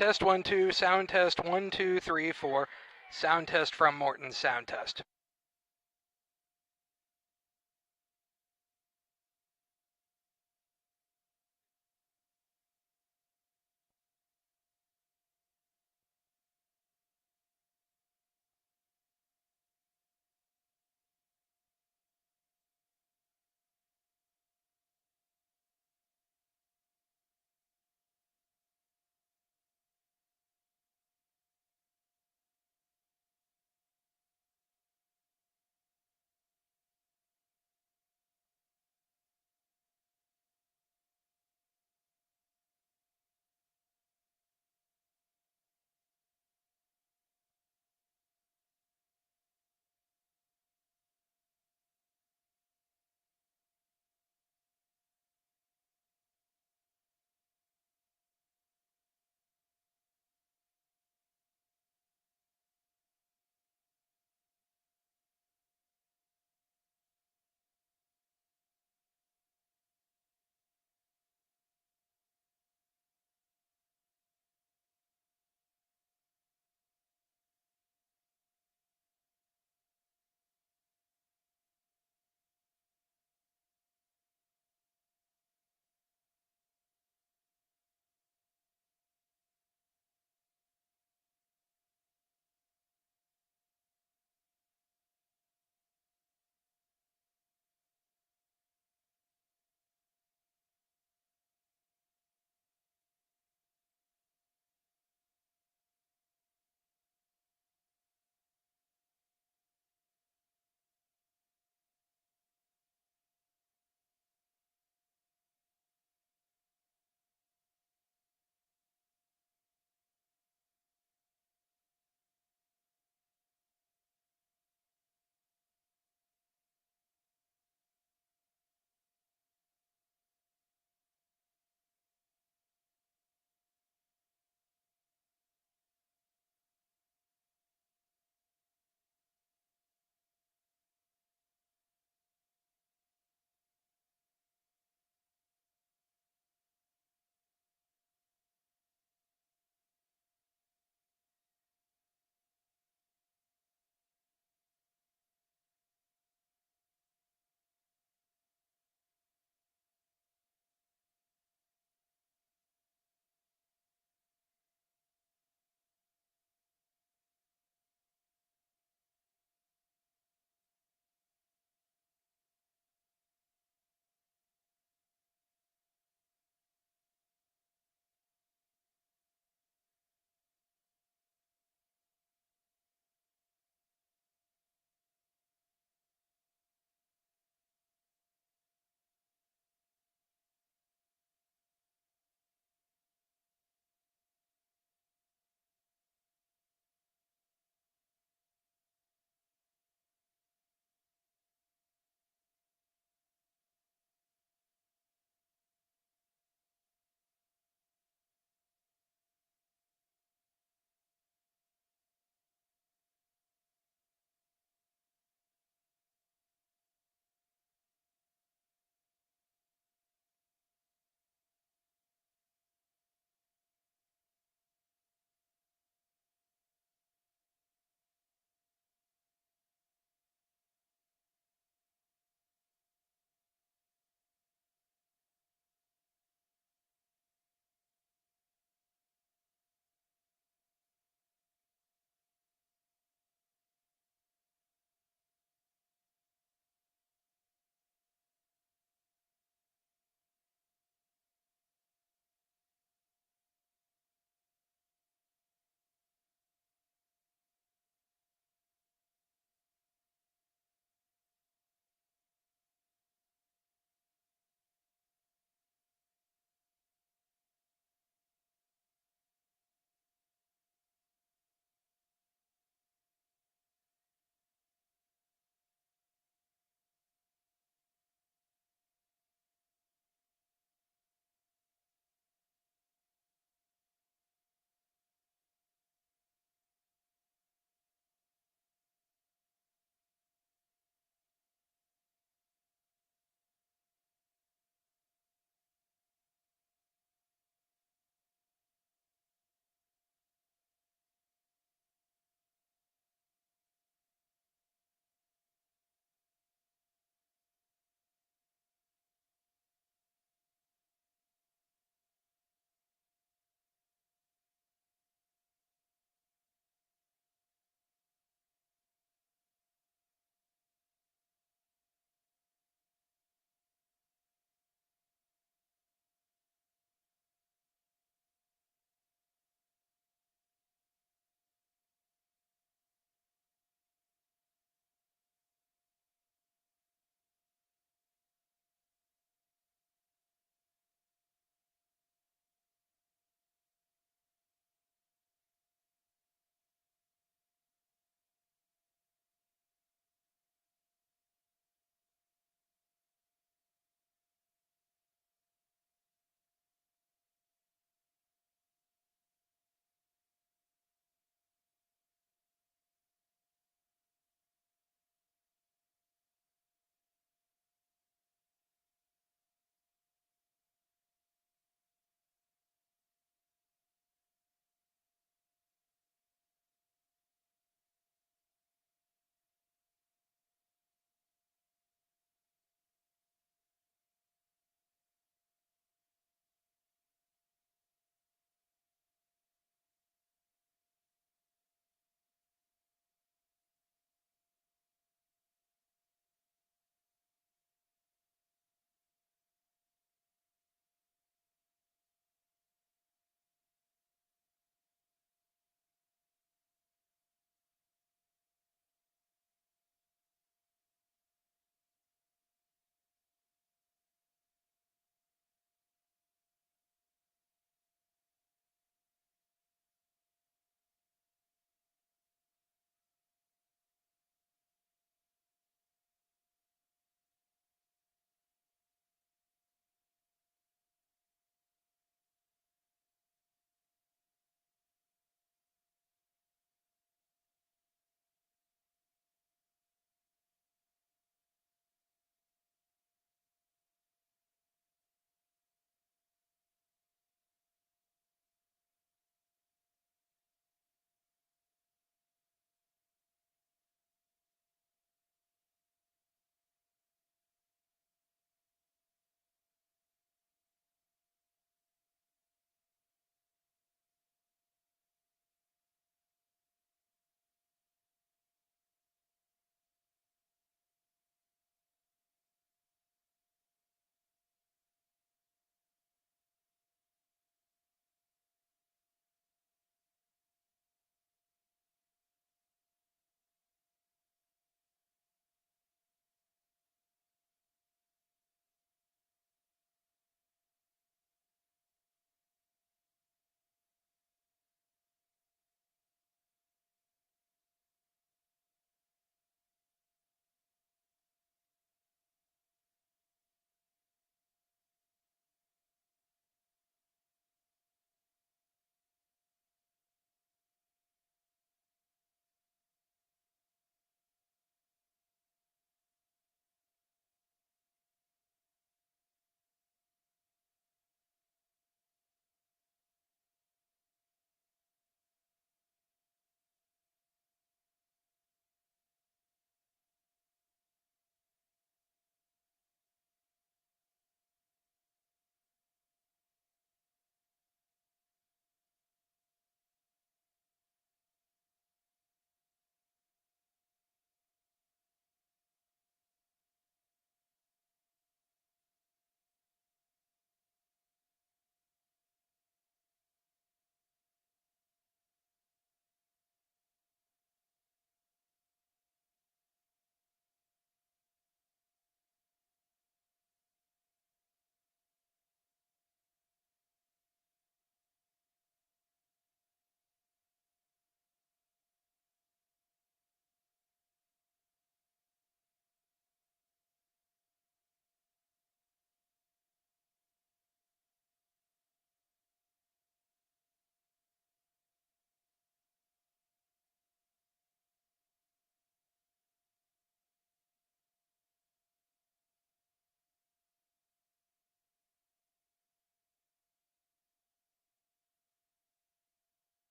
Test 1 2, sound test 1 2 3 4, sound test from Morton's sound test.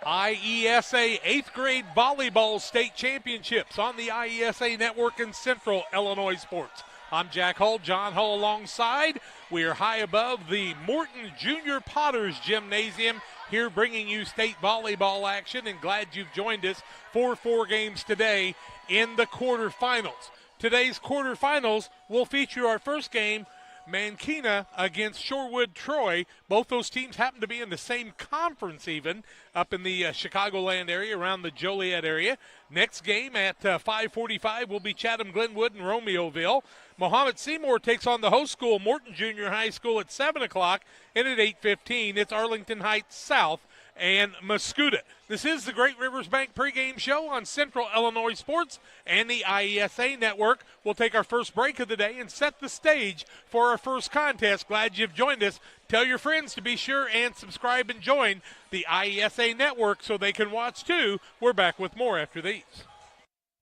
IESA 8th grade volleyball state championships on the IESA network in Central Illinois sports. I'm Jack Hull, John Hull alongside. We are high above the Morton Junior Potters Gymnasium here bringing you state volleyball action, and glad you've joined us for 4 games today in the quarterfinals. Today's quarterfinals will feature our first game, Mokena against Shorewood Troy. Both those teams happen to be in the same conference even, up in the Chicagoland area, around the Joliet area. Next game at 5:45 will be Chatham Glenwood and Romeoville. Mohammed Seymour takes on the host school, Morton Junior High School, at 7 o'clock, and at 8:15 it's Arlington Heights South and Mascoutah. This is the Great Rivers Bank pregame show on Central Illinois Sports and the IESA Network. We'll take our first break of the day and set the stage for our first contest. Glad you've joined us. Tell your friends to be sure and subscribe and join the IESA Network so they can watch too. We're back with more after these.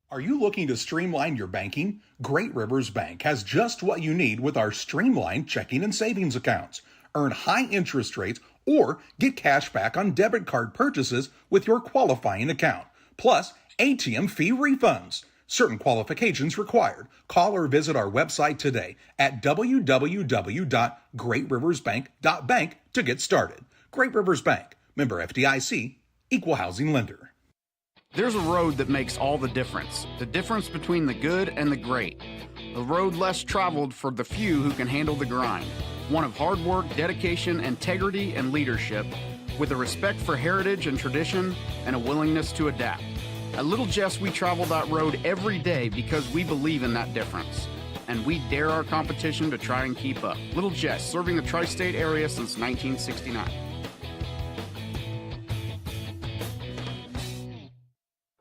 Are you looking to streamline your banking? Great Rivers Bank has just what you need with our streamlined checking and savings accounts. Earn high interest rates or get cash back on debit card purchases with your qualifying account, plus ATM fee refunds. Certain qualifications required. Call or visit our website today at www.greatriversbank.bank to get started. Great Rivers Bank, member FDIC, equal housing lender. There's a road that makes all the difference between the good and the great. A road less traveled for the few who can handle the grind. One of hard work, dedication, integrity, and leadership, with a respect for heritage and tradition and a willingness to adapt. At Little Jess, we travel that road every day because we believe in that difference. And we dare our competition to try and keep up. Little Jess, serving the tri-state area since 1969.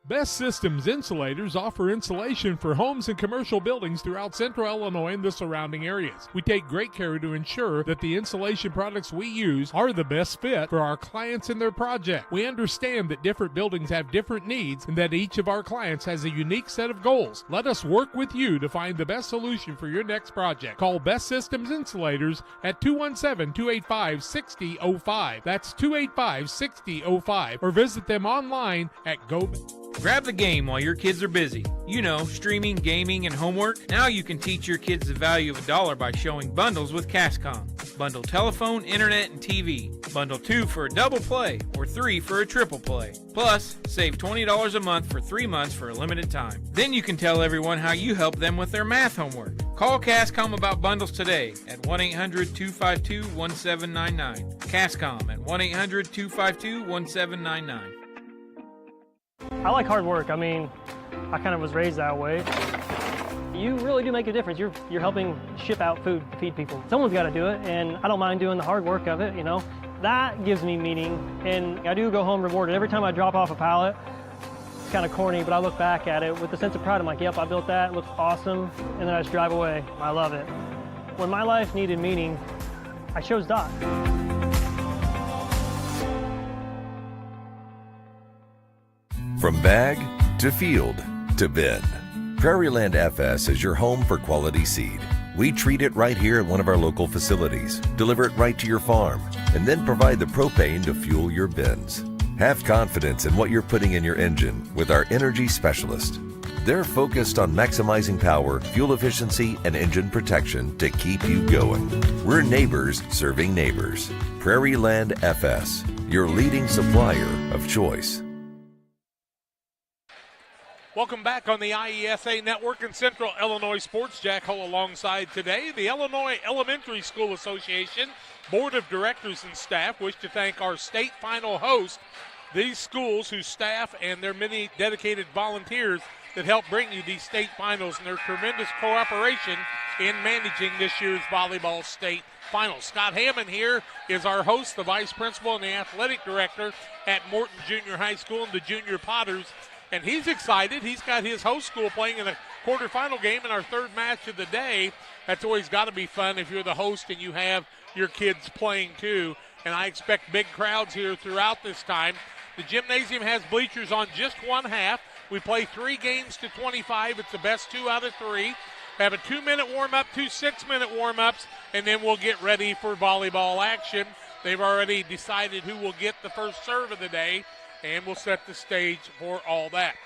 Best Systems Insulators offer insulation for homes and commercial buildings throughout Central Illinois and the surrounding areas. We take great care to ensure that the insulation products we use are the best fit for our clients and their project. We understand that different buildings have different needs and that each of our clients has a unique set of goals. Let us work with you to find the best solution for your next project. Call Best Systems Insulators at 217-285-6005. That's 285-6005. Or visit them online at Grab the game while your kids are busy. You know, streaming, gaming, and homework. Now you can teach your kids the value of $1 by showing bundles with Cascom. Bundle telephone, internet, and TV. Bundle 2 for a double play or 3 for a triple play. Plus, save $20 a month for 3 months for a limited time. Then you can tell everyone how you help them with their math homework. Call Cascom about bundles today at 1-800-252-1799. Cascom at 1-800-252-1799. I like hard work. I mean, I kind of was raised that way. You really do make a difference. You're helping ship out food to feed people. Someone's got to do it, and I don't mind doing the hard work of it, you know. That gives me meaning, and I do go home rewarded. Every time I drop off a pallet, it's kind of corny, but I look back at it with a sense of pride. I'm like, yep, I built that. It looks awesome, and then I just drive away. I love it. When my life needed meaning, I chose Doc. From bag to field to bin, Prairieland FS is your home for quality seed. We treat it right here at one of our local facilities, deliver it right to your farm, and then provide the propane to fuel your bins. Have confidence in what you're putting in your engine with our energy specialist. They're focused on maximizing power, fuel efficiency, and engine protection to keep you going. We're neighbors serving neighbors. Prairieland FS, your leading supplier of choice. Welcome back on the IESA Network in Central Illinois Sports. Jack Hull alongside today. The Illinois Elementary School Association Board of Directors and staff wish to thank our state final host, these schools whose staff and their many dedicated volunteers that help bring you these state finals and their tremendous cooperation in managing this year's volleyball state finals. Scott Hammond here is our host, the vice principal and the athletic director at Morton Junior High School and the Junior Potters. And he's excited. He's got his host school playing in a quarterfinal game in our third match of the day. That's always got to be fun if you're the host and you have your kids playing too. And I expect big crowds here throughout this time. The gymnasium has bleachers on just one half. We play 3 games to 25. It's the best 2 out of 3. Have a 2-minute warm-up, 2 6-minute warm-ups, and then we'll get ready for volleyball action. They've already decided who will get the first serve of the day. and we'll set the stage for all that.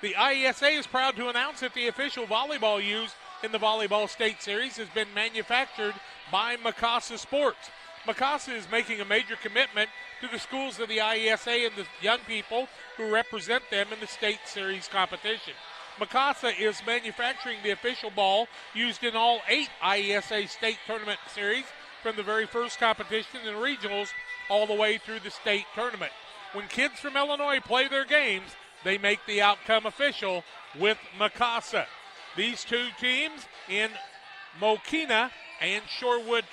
The IESA is proud to announce that the official volleyball used in the Volleyball State Series has been manufactured by Mokena Sports. Mokena is making a major commitment to the schools of the IESA and the young people who represent them in the state series competition. Mokena is manufacturing the official ball used in all 8 IESA state tournament series, from the very first competition and regionals all the way through the state tournament. When kids from Illinois play their games, they make the outcome official with Mokena. These two teams in Mokena and Shorewood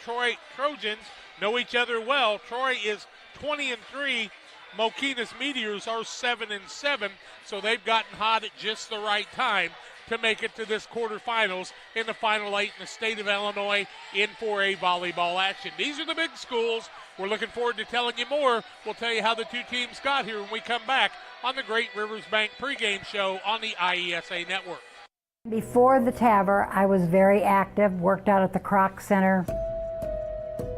Trojans know each other well. Troy is 20-3. Mokena's Meteors are 7-7, so they've gotten hot at just the right time to make it to this quarterfinals in the Final 8 in the state of Illinois in 4A volleyball action. These are the big schools. We're looking forward to telling you more. We'll tell you how the two teams got here when we come back on the Great Rivers Bank pregame show on the IESA Network. Before the TAVR, I was very active, worked out at the Croc Center.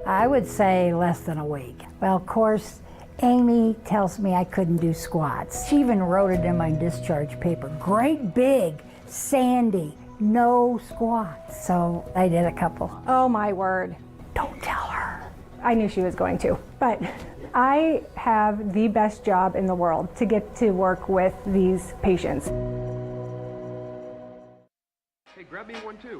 I would say less than a week. Well, of course, Amy tells me I couldn't do squats. She even wrote it in my discharge paper. Great big, Sandy, no squats. So I did a couple. Oh my word. Don't tell her. I knew she was going to, but I have the best job in the world to get to work with these patients. Hey, grab me one too.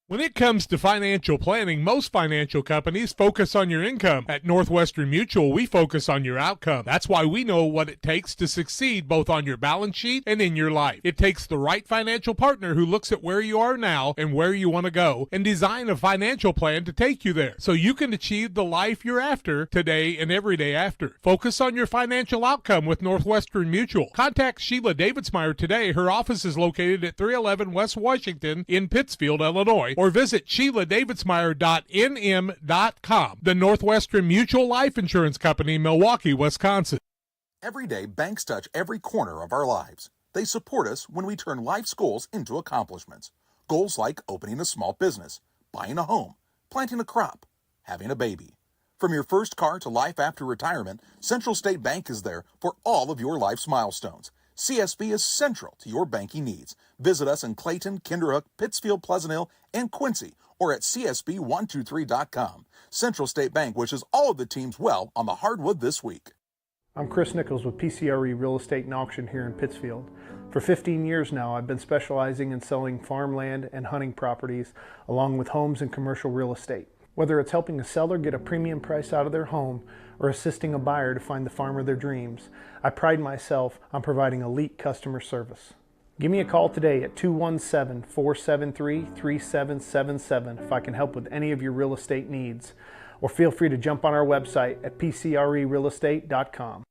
When it comes to financial planning, most financial companies focus on your income. At Northwestern Mutual, we focus on your outcome. That's why we know what it takes to succeed both on your balance sheet and in your life. It takes the right financial partner who looks at where you are now and where you want to go and design a financial plan to take you there so you can achieve the life you're after today and every day after. Focus on your financial outcome with Northwestern Mutual. Contact Sheila Davidsmeyer today. Her office is located at 311 West Washington in Pittsfield, Illinois, or visit SheilaDavidsmeyer.nm.com. The Northwestern Mutual Life Insurance Company, Milwaukee, Wisconsin. Every day, banks touch every corner of our lives. They support us when we turn life's goals into accomplishments. Goals like opening a small business, buying a home, planting a crop, having a baby. From your first car to life after retirement, Central State Bank is there for all of your life's milestones. CSB is central to your banking needs. Visit us in Clayton, Kinderhook, Pittsfield, Pleasant Hill, and Quincy, or at csb123.com. Central State Bank wishes all of the teams well on the hardwood this week. I'm Chris Nichols with PCRE Real Estate and Auction here in Pittsfield. For 15 years now, I've been specializing in selling farmland and hunting properties, along with homes and commercial real estate. Whether it's helping a seller get a premium price out of their home or assisting a buyer to find the farm of their dreams, I pride myself on providing elite customer service. Give me a call today at 217-473-3777 if I can help with any of your real estate needs, or feel free to jump on our website at pcrerealestate.com.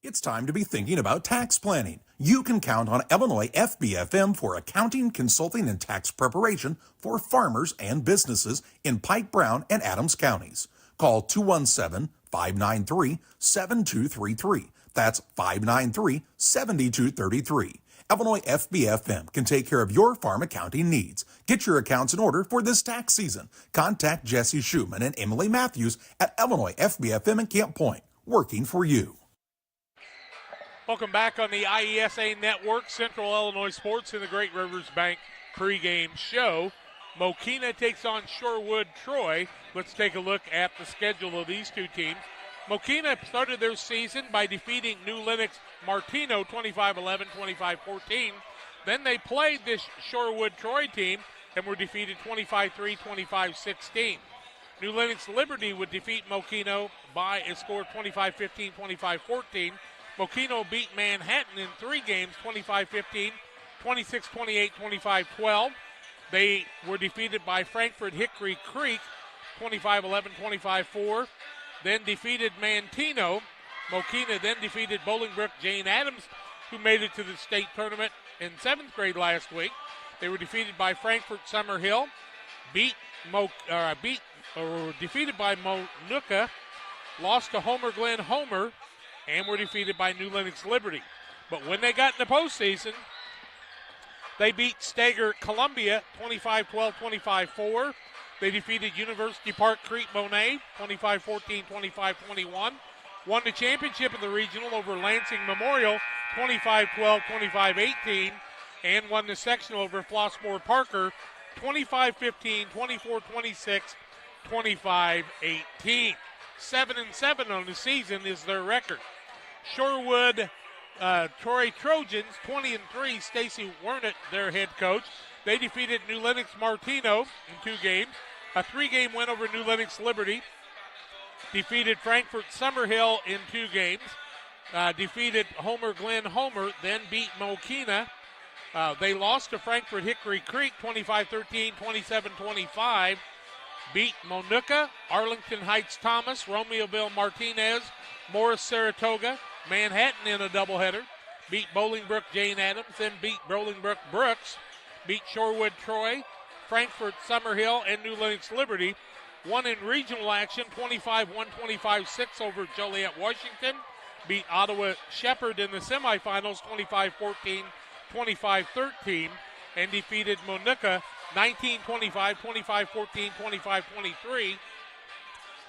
It's time to be thinking about tax planning. You can count on Illinois FBFM for accounting, consulting, and tax preparation for farmers and businesses in Pike, Brown, and Adams counties. Call 217-593-7233. That's 593-7233. Illinois FBFM can take care of your farm accounting needs. Get your accounts in order for this tax season. Contact Jesse Schumann and Emily Matthews at Illinois FBFM in Camp Point, working for you. Welcome back on the IESA Network, Central Illinois Sports in the Great Rivers Bank pregame show. Mokena takes on Shorewood Troy. Let's take a look at the schedule of these two teams. Mokena started their season by defeating New Lenox Martino 25-11, 25-14. Then they played this Shorewood Troy team and were defeated 25-3, 25-16. New Lenox Liberty would defeat Mokena by a score of 25-15, 25-14. Mokena beat Manhattan in 3 games, 25-15, 26-28, 25-12. They were defeated by Frankfort Hickory Creek, 25-11, 25-4. Then defeated Mantino. Mokena then defeated Bolingbrook Jane Addams, who made it to the state tournament in 7th grade last week. They were defeated by Frankfort Summerhill, defeated by Mokena, lost to Homer Glen Homer, and were defeated by New Lenox Liberty. But when they got in the postseason, they beat Stager Columbia 25-12, 25-4. They defeated University Park Crete Monet 25-14, 25-21. Won the championship of the regional over Lansing Memorial 25-12, 25-18. And won the sectional over Flossmoor Parker 25-15, 24-26, 25-18. 7-7 on the season is their record. Shorewood Troy Trojans 20-3. Stacy Wernick, their head coach. They defeated New Lenox Martino in 2 games. A 3-game win over New Lenox Liberty. Defeated Frankfort Summerhill in 2 games. Defeated Homer Glen Homer, then beat Mokena. They lost to Frankfort Hickory Creek 25-13, 27-25. Beat Monuka, Arlington Heights Thomas, Romeoville Martinez, Morris Saratoga, Manhattan in a doubleheader. Beat Bolingbrook Jane Addams, then beat Bolingbrook Brooks. Beat Shorewood Troy, Frankfort Summerhill, and New Lenox Liberty. Won in regional action 25-1, 25-6 over Joliet Washington. Beat Ottawa Shepherd in the semifinals 25-14, 25-13, and defeated Monuka 19-25, 25-14, 25-23.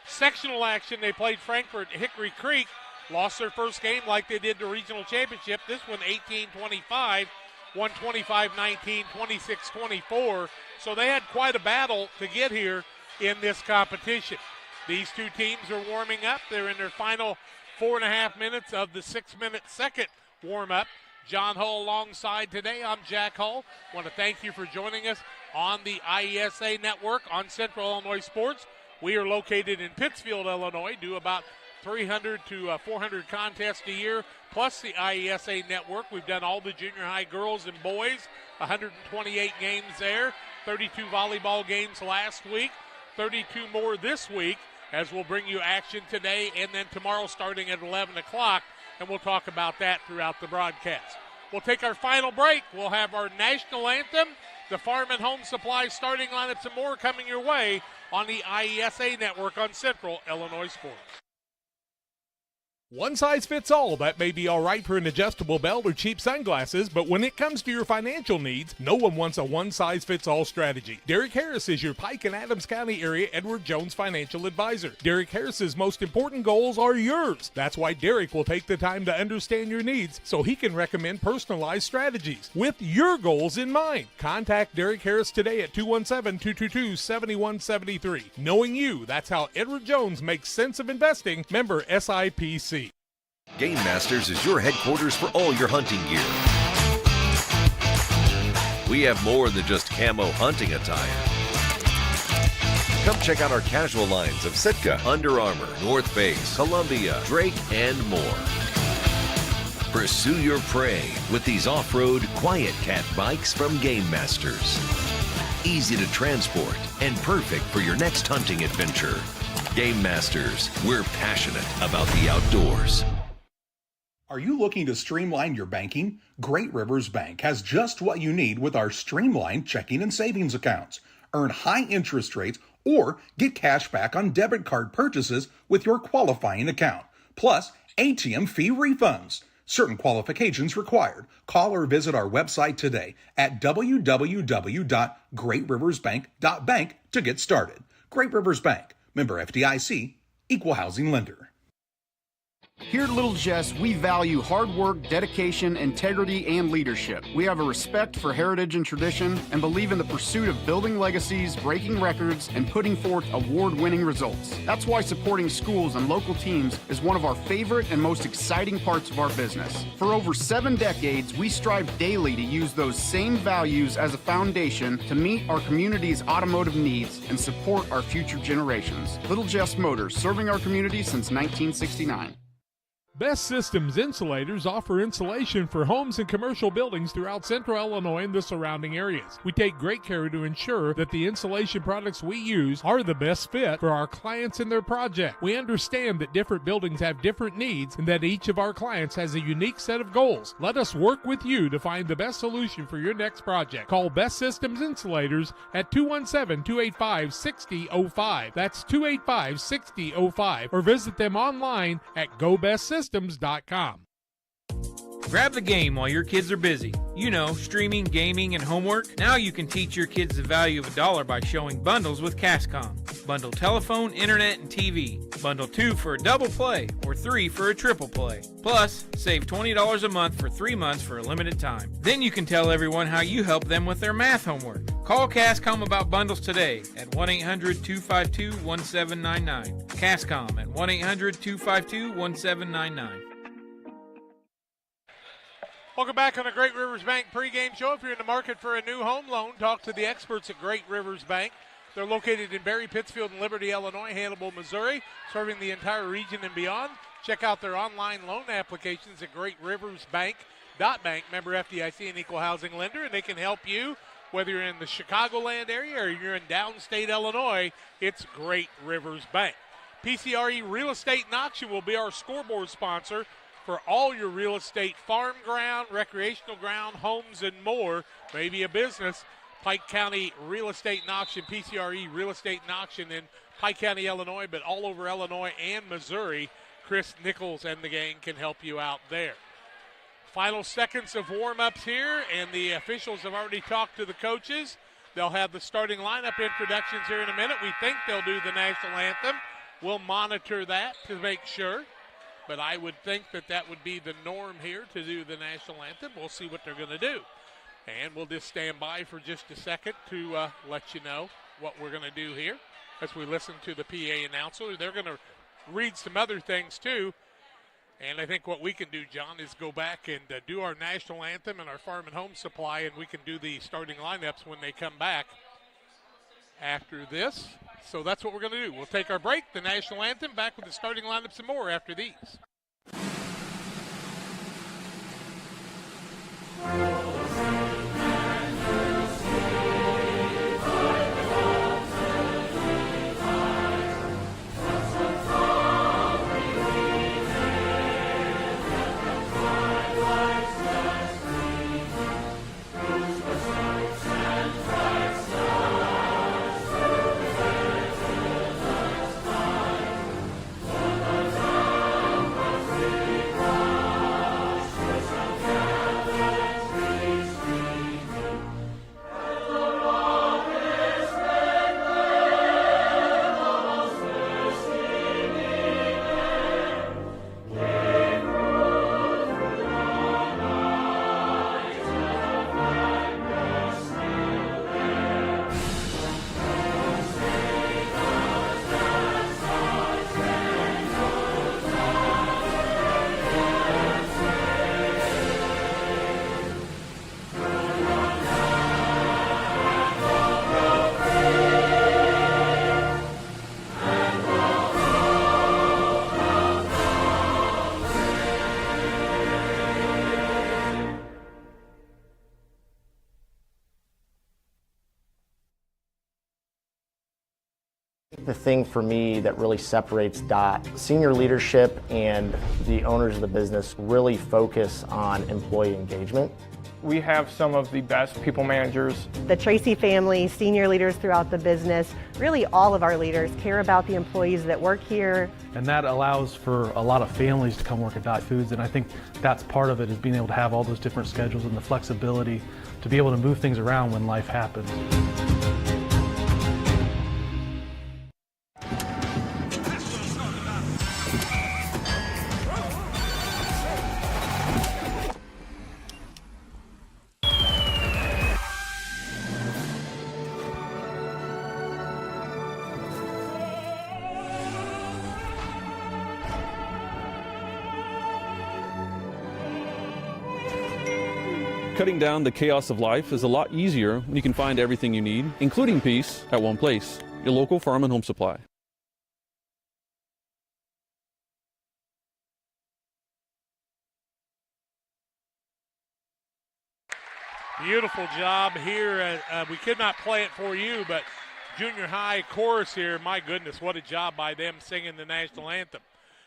Sectional action, they played Frankfort Hickory Creek, lost their first game like they did the regional championship. This one 18-25, won 25-19, 26-24. So they had quite a battle to get here in this competition. These two teams are warming up. They're in their final 4.5 minutes of the 6-minute second warm-up. John Hull alongside today. I'm Jack Hull. I want to thank you for joining us on the IESA network on Central Illinois Sports. We are located in Pittsfield, Illinois, do about 300 to 400 contests a year, plus the IESA network. We've done all the junior high girls and boys, 128 games there, 32 volleyball games last week, 32 more this week, as we'll bring you action today and then tomorrow starting at 11 o'clock. And we'll talk about that throughout the broadcast. We'll take our final break. We'll have our national anthem, the Farm and Home Supply starting lineups, and more coming your way on the IESA network on Central Illinois Sports. One size fits all. That may be all right for an adjustable belt or cheap sunglasses, but when it comes to your financial needs, no one wants a one-size-fits-all strategy. Derek Harris is your Pike and Adams County area Edward Jones financial advisor. Derek Harris's most important goals are yours. That's why Derek will take the time to understand your needs so he can recommend personalized strategies with your goals in mind. Contact Derek Harris today at 217-222-7173. Knowing you, that's how Edward Jones makes sense of investing. Member SIPC. Game Masters is your headquarters for all your hunting gear. We have more than just camo hunting attire. Come check out our casual lines of Sitka, Under Armour, North Face, Columbia, Drake, and more. Pursue your prey with these off-road Quiet Cat bikes from Game Masters. Easy to transport and perfect for your next hunting adventure. Game Masters, we're passionate about the outdoors. Are you looking to streamline your banking? Great Rivers Bank has just what you need with our streamlined checking and savings accounts. Earn high interest rates or get cash back on debit card purchases with your qualifying account, plus ATM fee refunds. Certain qualifications required. Call or visit our website today at www.greatriversbank.bank to get started. Great Rivers Bank, member FDIC, equal housing lender. Here at Little Jess, we value hard work, dedication, integrity, and leadership. We have a respect for heritage and tradition and believe in the pursuit of building legacies, breaking records, and putting forth award-winning results. That's why supporting schools and local teams is one of our favorite and most exciting parts of our business. For over 7 decades, we strive daily to use those same values as a foundation to meet our community's automotive needs and support our future generations. Little Jess Motors, serving our community since 1969. Best Systems Insulators offer insulation for homes and commercial buildings throughout central Illinois and the surrounding areas. We take great care to ensure that the insulation products we use are the best fit for our clients and their project. We understand that different buildings have different needs and that each of our clients has a unique set of goals. Let us work with you to find the best solution for your next project. Call Best Systems Insulators at 217-285-6005. That's 285-6005. Or visit them online at GoBestSystems.com. Grab the game while your kids are busy. You know, streaming, gaming, and homework. Now you can teach your kids the value of $1 by showing bundles with Cascom. Bundle telephone, internet, and TV. Bundle 2 for a double play or 3 for a triple play. Plus, save $20 a month for 3 months for a limited time. Then you can tell everyone how you help them with their math homework. Call Cascom about bundles today at 1-800-252-1799. Cascom at 1-800-252-1799. Welcome back on the Great Rivers Bank pregame show. If you're in the market for a new home loan, talk to the experts at Great Rivers Bank. They're located in Berry, Pittsfield, and Liberty, Illinois, Hannibal, Missouri, serving the entire region and beyond. Check out their online loan applications at greatriversbank.bank, member FDIC and equal housing lender, and they can help you whether you're in the Chicagoland area or you're in downstate Illinois. It's Great Rivers Bank. PCRE Real Estate and Auction will be our scoreboard sponsor for all your real estate, farm ground, recreational ground, homes, and more, maybe a business. Pike County Real Estate and Auction, PCRE Real Estate and Auction in Pike County, Illinois, but all over Illinois and Missouri. Chris Nichols and the gang can help you out there. Final seconds of warm-ups here, and the officials have already talked to the coaches. They'll have the starting lineup introductions here in a minute. We think they'll do the national anthem. We'll monitor that to make sure. But I would think that that would be the norm here to do the national anthem. We'll see what they're going to do. And we'll just stand by for just a second to let you know what we're going to do here as we listen to the PA announcer. They're going to read some other things too. And I think what we can do, John, is go back and do our national anthem and our farm and home supply, and we can do the starting lineups when they come back after this. So that's what we're going to do. We'll take our break, the national anthem, back with the starting lineups and more after these. The thing for me that really separates DOT, senior leadership and the owners of the business really focus on employee engagement. We have some of the best people managers. The Tracy family, senior leaders throughout the business, really all of our leaders care about the employees that work here. And that allows for a lot of families to come work at Dot Foods, and I think that's part of it, is being able to have all those different schedules and the flexibility to be able to move things around when life happens. Cutting down the chaos of life is a lot easier when you can find everything you need, including peace, at one place. Your local farm and home supply. Beautiful job here. We could not play it for you, but junior high chorus here. My goodness, what a job by them singing the national anthem.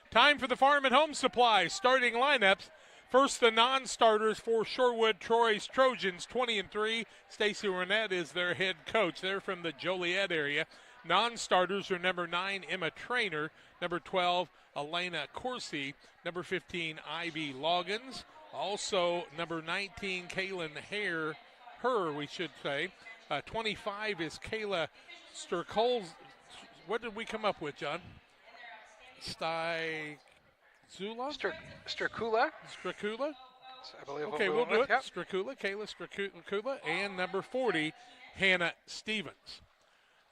Time for the Farm and Home Supply starting lineups. First, the non-starters for Shorewood Troy's Trojans, 20-3. Stacy Renette is their head coach. They're from the Joliet area. Non-starters are number 9, Emma Trainer, number 12, Elena Corsi, number 15, Ivy Loggins. Also, number 19, Kaylin we should say. 25 is Kayla Sterkols. What did we come up with, John? Stykula? Strakula. Strakula? I believe okay, we'll do it. Yep. Strakula, Kayla Strakula, and number 40, Hannah Stevens.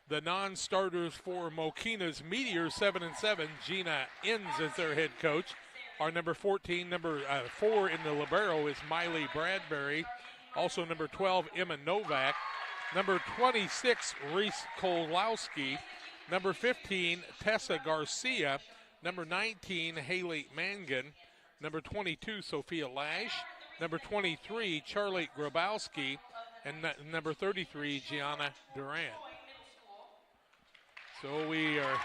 The non-starters for Mokena's Meteor, 7-7, Gina Inns is their head coach. Our number 14, number 4 in the libero is Miley Bradbury. Also number 12, Emma Novak. Number 26, Reese Kolowski. Number 15, Tessa Garcia. Number 19, Haley Mangan. Number 22, Sophia Lash. Number 23, Charlie Grabowski. And number 33, Gianna Duran. So we are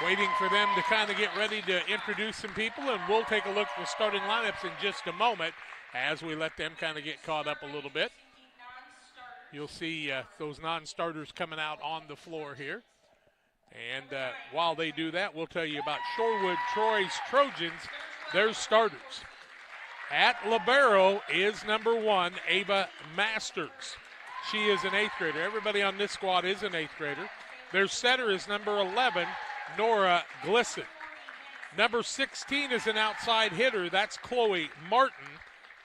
waiting for them to kind of get ready to introduce some people, and we'll take a look at the starting lineups in just a moment as we let them kind of get caught up a little bit. You'll see those non-starters coming out on the floor here. And while they do that, we'll tell you about Shorewood Troy's Trojans, their starters. At libero is number 1, Ava Masters. She is an 8th grader. Everybody on this squad is an 8th grader. Their setter is number 11, Nora Glisson. Number 16 is an outside hitter. That's Chloe Martin.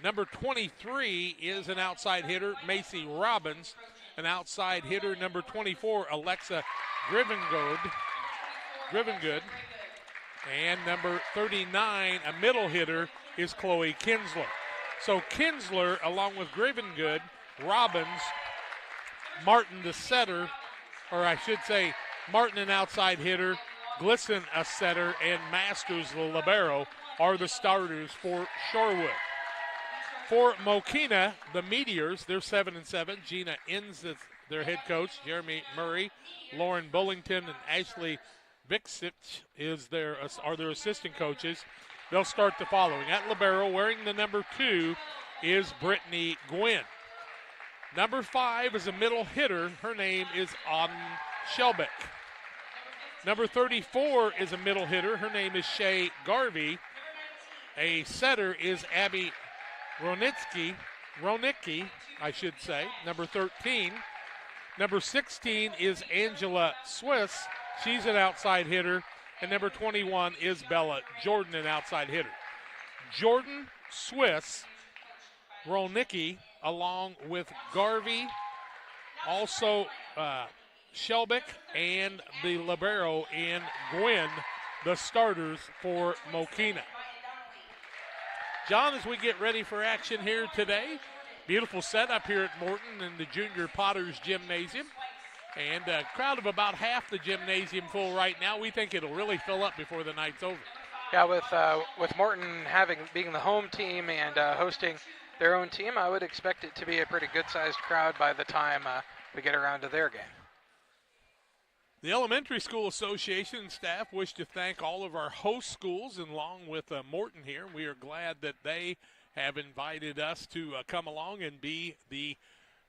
Number 23 is an outside hitter, Macy Robbins. An outside hitter, number 24, Alexa Grivengood. And number 39, a middle hitter, is Chloe Kinsler. So Kinsler, along with Grivengood, Robbins, Martin the setter, or I should say Martin an outside hitter, Glisson a setter, and Masters the libero are the starters for Shorewood. For Mokena, the Meteors, they're 7-7. Gina Inns is their head coach. Jeremy Murray, Lauren Bullington, and Ashley Viksich are their assistant coaches. They'll start the following. At libero, wearing the number 2, is Brittany Gwynn. Number 5 is a middle hitter. Her name is Autumn Shelbeck. Number 34 is a middle hitter. Her name is Shay Garvey. A setter is Abby Ronicki, I should say, number 13. Number 16 is Angela Swiss. She's an outside hitter. And number 21 is Bella Jordan, an outside hitter. Jordan, Swiss, Ronicki, along with Garvey, also Shelbeck, and the libero in Gwynn, the starters for Mokena. John, as we get ready for action here today, beautiful setup here at Morton in the Junior Potters Gymnasium. And a crowd of about half the gymnasium full right now. We think it'll really fill up before the night's over. Yeah, with Morton being the home team and hosting their own team, I would expect it to be a pretty good-sized crowd by the time we get around to their game. The Elementary School Association staff wish to thank all of our host schools, and along with Morton here. We are glad that they have invited us to come along and be the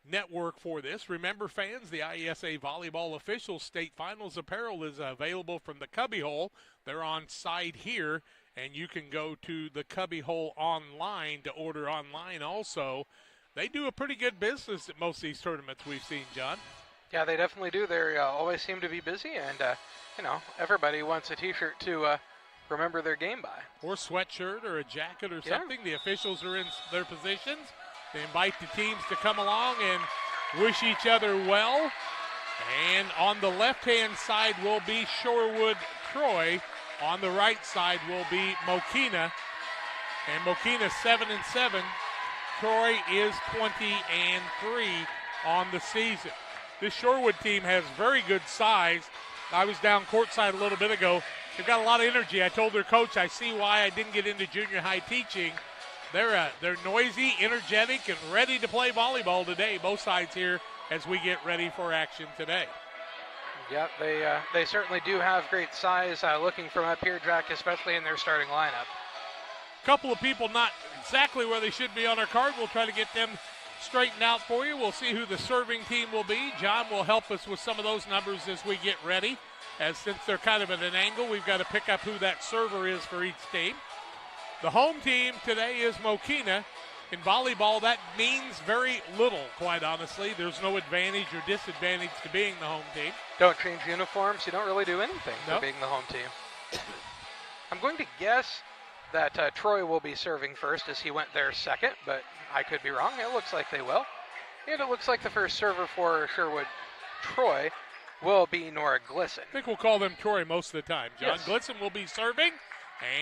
network for this. Remember, fans, the IESA Volleyball official state finals apparel is available from the Cubbyhole. They're on site here, and you can go to the Cubbyhole online to order online also. They do a pretty good business at most of these tournaments we've seen, John. Yeah, they definitely do. They always seem to be busy, and, everybody wants a T-shirt to remember their game by. Or sweatshirt or a jacket or something. The officials are in their positions. They invite the teams to come along and wish each other well. And on the left-hand side will be Shorewood Troy. On the right side will be Mokena. And Mokena 7-7. Troy is 20-3 on the season. This Shorewood team has very good size. I was down courtside a little bit ago. They've got a lot of energy. I told their coach I see why I didn't get into junior high teaching. They're noisy, energetic, and ready to play volleyball today. Both sides here as we get ready for action today. Yep, they certainly do have great size. Looking from up here, Jack, especially in their starting lineup. Couple of people not exactly where they should be on our card. We'll try to get them straightened out for you. We'll see who the serving team will be. John will help us with some of those numbers as we get ready. As since they're kind of at an angle, we've got to pick up who that server is for each team. The home team today is Mokena. In volleyball, that means very little, quite honestly. There's no advantage or disadvantage to being the home team. Don't change uniforms. You don't really do anything Nope. for being the home team. I'm going to guess that Troy will be serving first as he went there second, but I could be wrong. It looks like they will. And it looks like the first server for Shorewood Troy will be Nora Glisson. I think we'll call them Troy most of the time. John Yes. Glisson will be serving,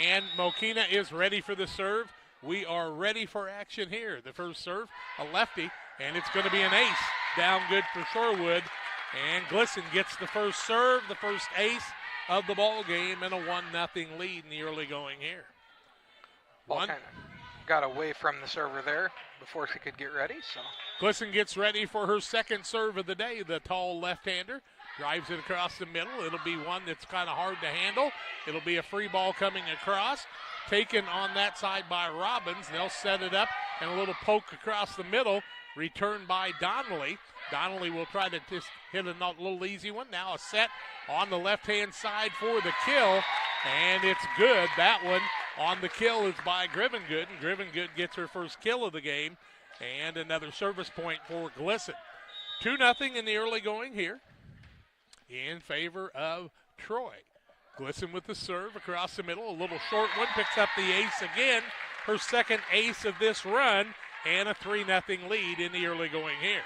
and Mokena is ready for the serve. We are ready for action here. The first serve, a lefty, and it's going to be an ace. Down good for Shorewood, and Glisson gets the first serve, the first ace of the ball game, and a 1-0 lead in the early going here. Ball kind of got away from the server there before she could get ready. So Glisson gets ready for her second serve of the day. The tall left-hander drives it across the middle. It'll be one that's kind of hard to handle. It'll be a free ball coming across. Taken on that side by Robbins. They'll set it up and a little poke across the middle. Returned by Donnelly. Donnelly will try to just hit a little easy one. Now a set on the left-hand side for the kill. And it's good. That one on the kill is by Grivengood. And Grivengood gets her first kill of the game. And another service point for Glisson. 2-0 in the early going here in favor of Troy. Glisson with the serve across the middle. A little short one. Picks up the ace again. Her second ace of this run. And a 3-0 lead in the early going here.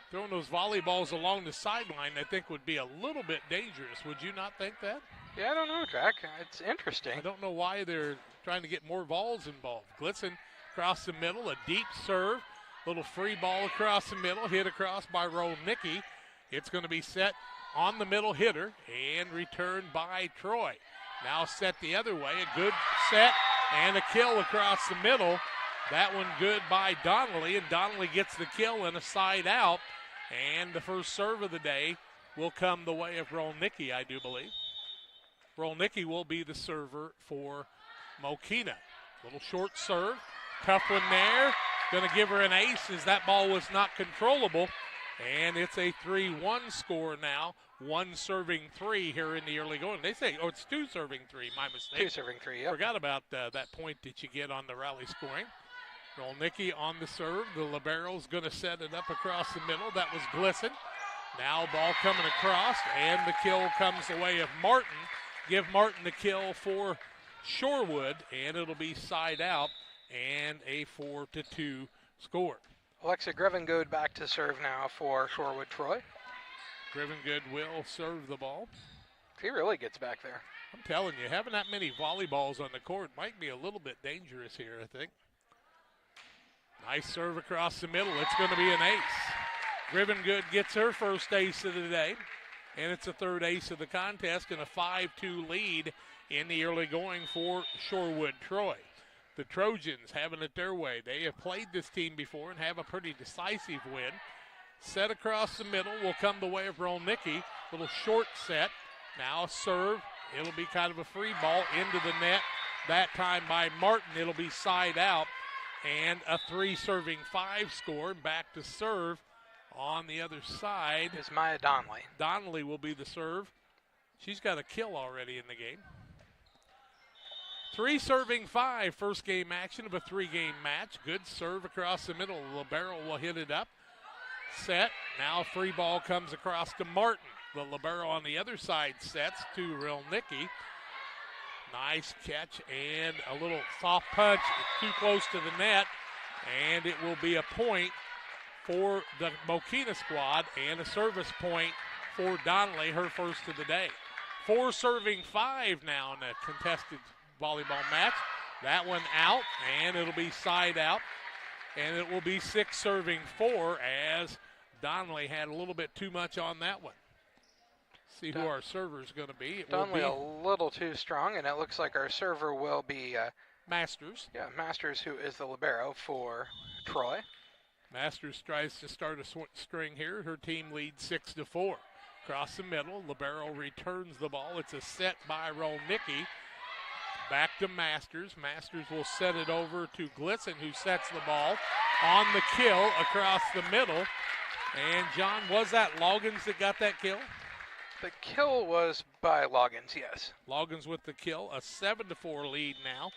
Throwing those volleyballs along the sideline, I think, would be a little bit dangerous. Would you not think that? yeah, I don't know, Jack. It's interesting. I don't know why they're trying to get more balls involved. Glisson across the middle, a deep serve. Little free ball across the middle, hit across by Rolnicki. It's going to be set on the middle hitter and returned by Troy. Now set the other way, a good set and a kill across the middle. That one good by Donnelly, and Donnelly gets the kill and a side out. And the first serve of the day will come the way of Rolnicki, I do believe. Rolnicki will be the server for Mokena. Little short serve, tough one there. Going to give her an ace as that ball was not controllable. And it's a 3-1 score now. One serving three here in the early going. They say, oh, it's two serving three. My mistake. Two serving three, yep. Forgot about that point that you get on the rally scoring. Rolnicki on the serve. The libero's going to set it up across the middle. That was Glisson. Now ball coming across, and the kill comes the way of Martin. Give Martin the kill for Shorewood, and it'll be side out and a 4-2 score. Alexa Grivengood back to serve now for Shorewood Troy. Grivengood will serve the ball. He really gets back there. I'm telling you, having that many volleyballs on the court might be a little bit dangerous here, I think. Nice serve across the middle. It's going to be an ace. Grivengood gets her first ace of the day, and it's a third ace of the contest and a 5-2 lead in the early going for Shorewood Troy. The Trojans having it their way. They have played this team before and have a pretty decisive win. Set across the middle will come the way of Rolnicki. Little short set. Now a serve. It'll be kind of a free ball into the net. That time by Martin. It'll be side out. And a 3-serving 5 score. Back to serve on the other side is Maya Donnelly. Donnelly will be the serve. She's got a kill already in the game. 3-serving 5, first game action of a 3-game match. Good serve across the middle. Libero will hit it up. Set. Now a free ball comes across to Martin. The libero on the other side sets to Rolnicki. Nice catch and a little soft punch too close to the net. And it will be a point for the Mokena squad and a service point for Donnelly, her first of the day. 4-serving 5 now in a contested volleyball match. That one out, and it'll be side out. And it will be 6-serving 4 as Donnelly had a little bit too much on that one. See who our server is going to be. Donnelly a little too strong, and it looks like our server will be Masters. Yeah, Masters, who is the libero for Troy. Masters tries to start a string here. Her team leads 6-4. Across the middle, libero returns the ball. It's a set by Rolnicki. Back to Masters. Masters will set it over to Glisson, who sets the ball on the kill across the middle. And, John, was that Loggins that got that kill? The kill was by Loggins, yes. Loggins with the kill. A 7-4 lead now.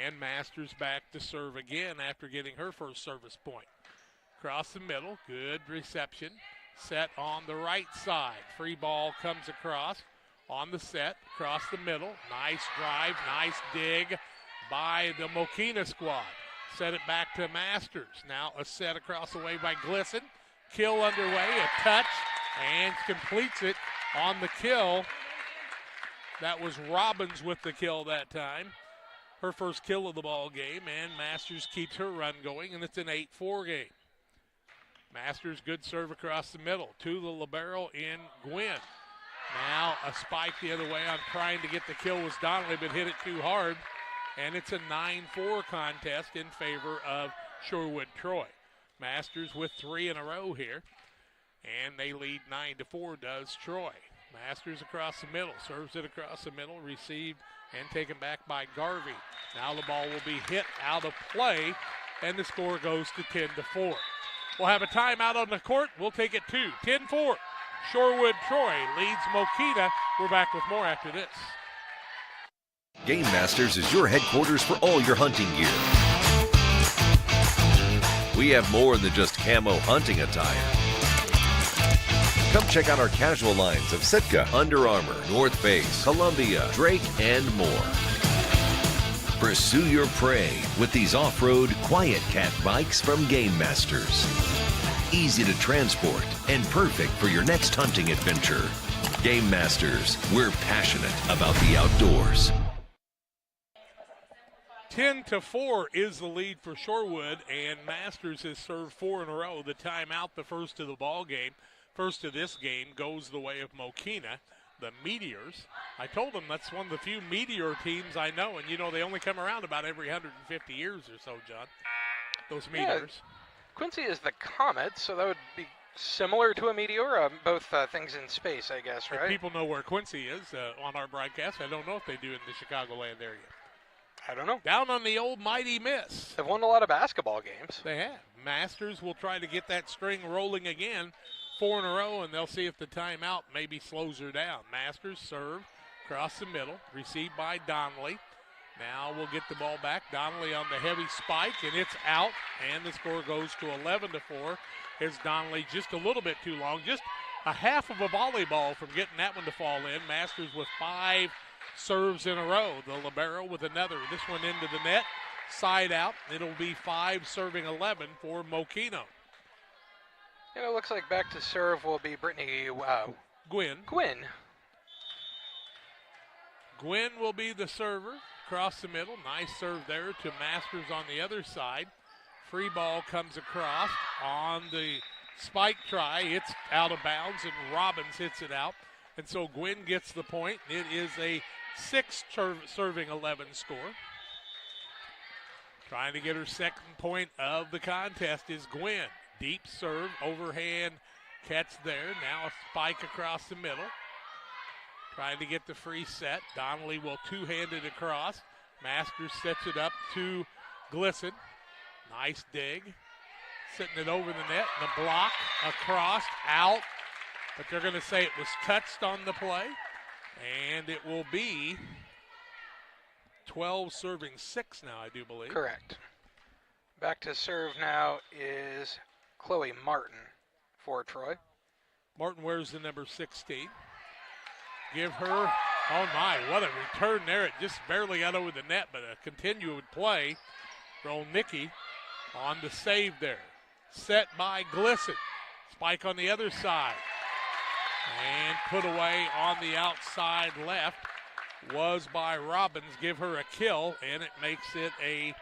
And Masters back to serve again after getting her first service point. Across the middle, good reception. Set on the right side. Free ball comes across on the set, across the middle. Nice drive, nice dig by the Mokena squad. Set it back to Masters. Now a set across the way by Glisson. Kill underway, a touch, and completes it on the kill. That was Robbins with the kill that time. Her first kill of the ball game, and Masters keeps her run going, and it's an 8-4 game. Masters, good serve across the middle to the libero in Gwynn. Now a spike the other way on trying to get the kill was Donnelly, but hit it too hard. And it's a 9-4 contest in favor of Shorewood Troy. Masters with 3 in a row here. And they lead 9-4, does Troy. Masters across the middle, serves it across the middle, received and taken back by Garvey. Now the ball will be hit out of play, and the score goes to 10-4. We'll have a timeout on the court. We'll take it to 10-4. Shorewood Troy leads Mokena. We're back with more after this. Game Masters is your headquarters for all your hunting gear. We have more than just camo hunting attire. Come check out our casual lines of Sitka, Under Armour, North Face, Columbia, Drake, and more. Pursue your prey with these off-road Quiet Cat bikes from Game Masters. Easy to transport and perfect for your next hunting adventure. Game Masters, we're passionate about the outdoors. 10-4 is the lead for Shorewood, and Masters has served 4 in a row. The timeout, the first of the ball game, first of this game, goes the way of Mokena. The Meteors. I told them that's one of the few Meteor teams I know, and you know they only come around about every 150 years or so, John. Those Meteors. Yeah, Quincy is the Comet, so that would be similar to a meteor. Both things in space, I guess, right? If people know where Quincy is on our broadcast. I don't know if they do in the Chicagoland area. I don't know. Down on the old Mighty Miss. They've won a lot of basketball games. They have. Masters will try to get that string rolling again. 4 in a row, and they'll see if the timeout maybe slows her down. Masters serve across the middle, received by Donnelly. Now we'll get the ball back. Donnelly on the heavy spike, and it's out, and the score goes to 11-4. Here's Donnelly just a little bit too long, just a half of a volleyball from getting that one to fall in. Masters with 5 serves in a row. The libero with another. This one into the net, side out. It'll be 5 serving 11 for Mokena. And it looks like back to serve will be Brittany Gwynn. Gwynn will be the server. Across the middle. Nice serve there to Masters on the other side. Free ball comes across on the spike try. It's out of bounds, and Robbins hits it out. And so Gwynn gets the point. It is a 6 serving 11 score. Trying to get her second point of the contest is Gwynn. Deep serve, overhand catch there. Now a spike across the middle. Trying to get the free set. Donnelly will two-hand it across. Masters sets it up to Glisson. Nice dig. Sitting it over the net. And a block across, out. But they're going to say it was touched on the play. And it will be 12 serving 6 now, I do believe. Correct. Back to serve now is Chloe Martin for Troy. Martin wears the number 16. Give her, oh my, what a return there. It just barely got over the net, but a continued play. Rolnicki on the save there. Set by Glisson. Spike on the other side. And put away on the outside left was by Robbins. Give her a kill, and it makes it a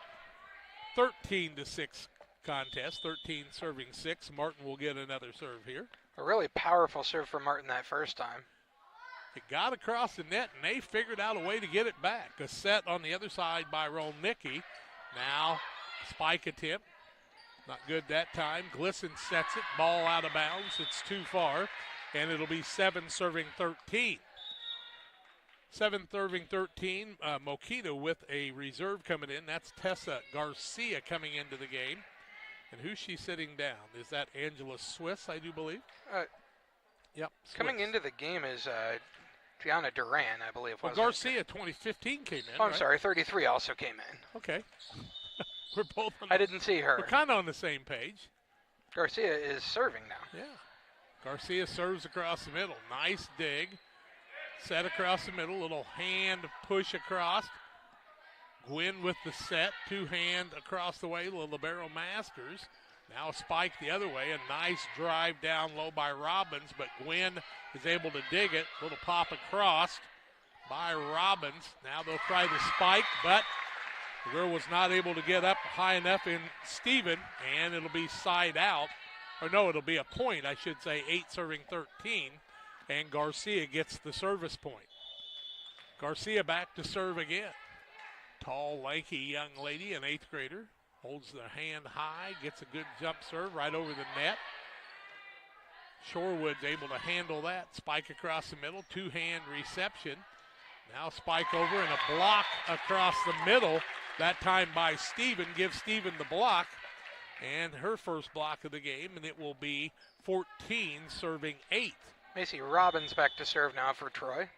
13-6 contest. 13 serving 6. Martin will get another serve here. A really powerful serve for Martin that first time. It got across the net, and they figured out a way to get it back. A set on the other side by Rolnicki. Now, spike attempt. Not good that time. Glisson sets it. Ball out of bounds. It's too far, and it'll be 7 serving 13. 7 serving 13. Mokena with a reserve coming in. That's Tessa Garcia coming into the game. And who's she sitting down? Is that Angela Swiss, I do believe? Yep. Coming into the game is Gianna Duran, I believe. Well, Garcia, 2015 came in. Oh, I'm right? sorry, 33 also came in. Okay. We're both on I didn't see her. We're kind of on the same page. Garcia is serving now. Yeah. Garcia serves across the middle. Nice dig. Set across the middle. Little hand push across. Gwynn with the set. 2-hand across the way. The libero Masters. Now a spike the other way. A nice drive down low by Robbins, but Gwynn is able to dig it. Little pop across by Robbins. Now they'll try the spike, but the girl was not able to get up high enough in Steven, and it'll be side out. Or no, it'll be a point, I should say, 8 serving 13, and Garcia gets the service point. Garcia back to serve again. Tall, lanky young lady, an 8th grader. Holds the hand high, gets a good jump serve right over the net. Shorewood's able to handle that. Spike across the middle, 2-hand reception. Now spike over and a block across the middle. That time by Steven, gives Steven the block. And her first block of the game, and it will be 14 serving 8. Macy Robbins back to serve now for Troy.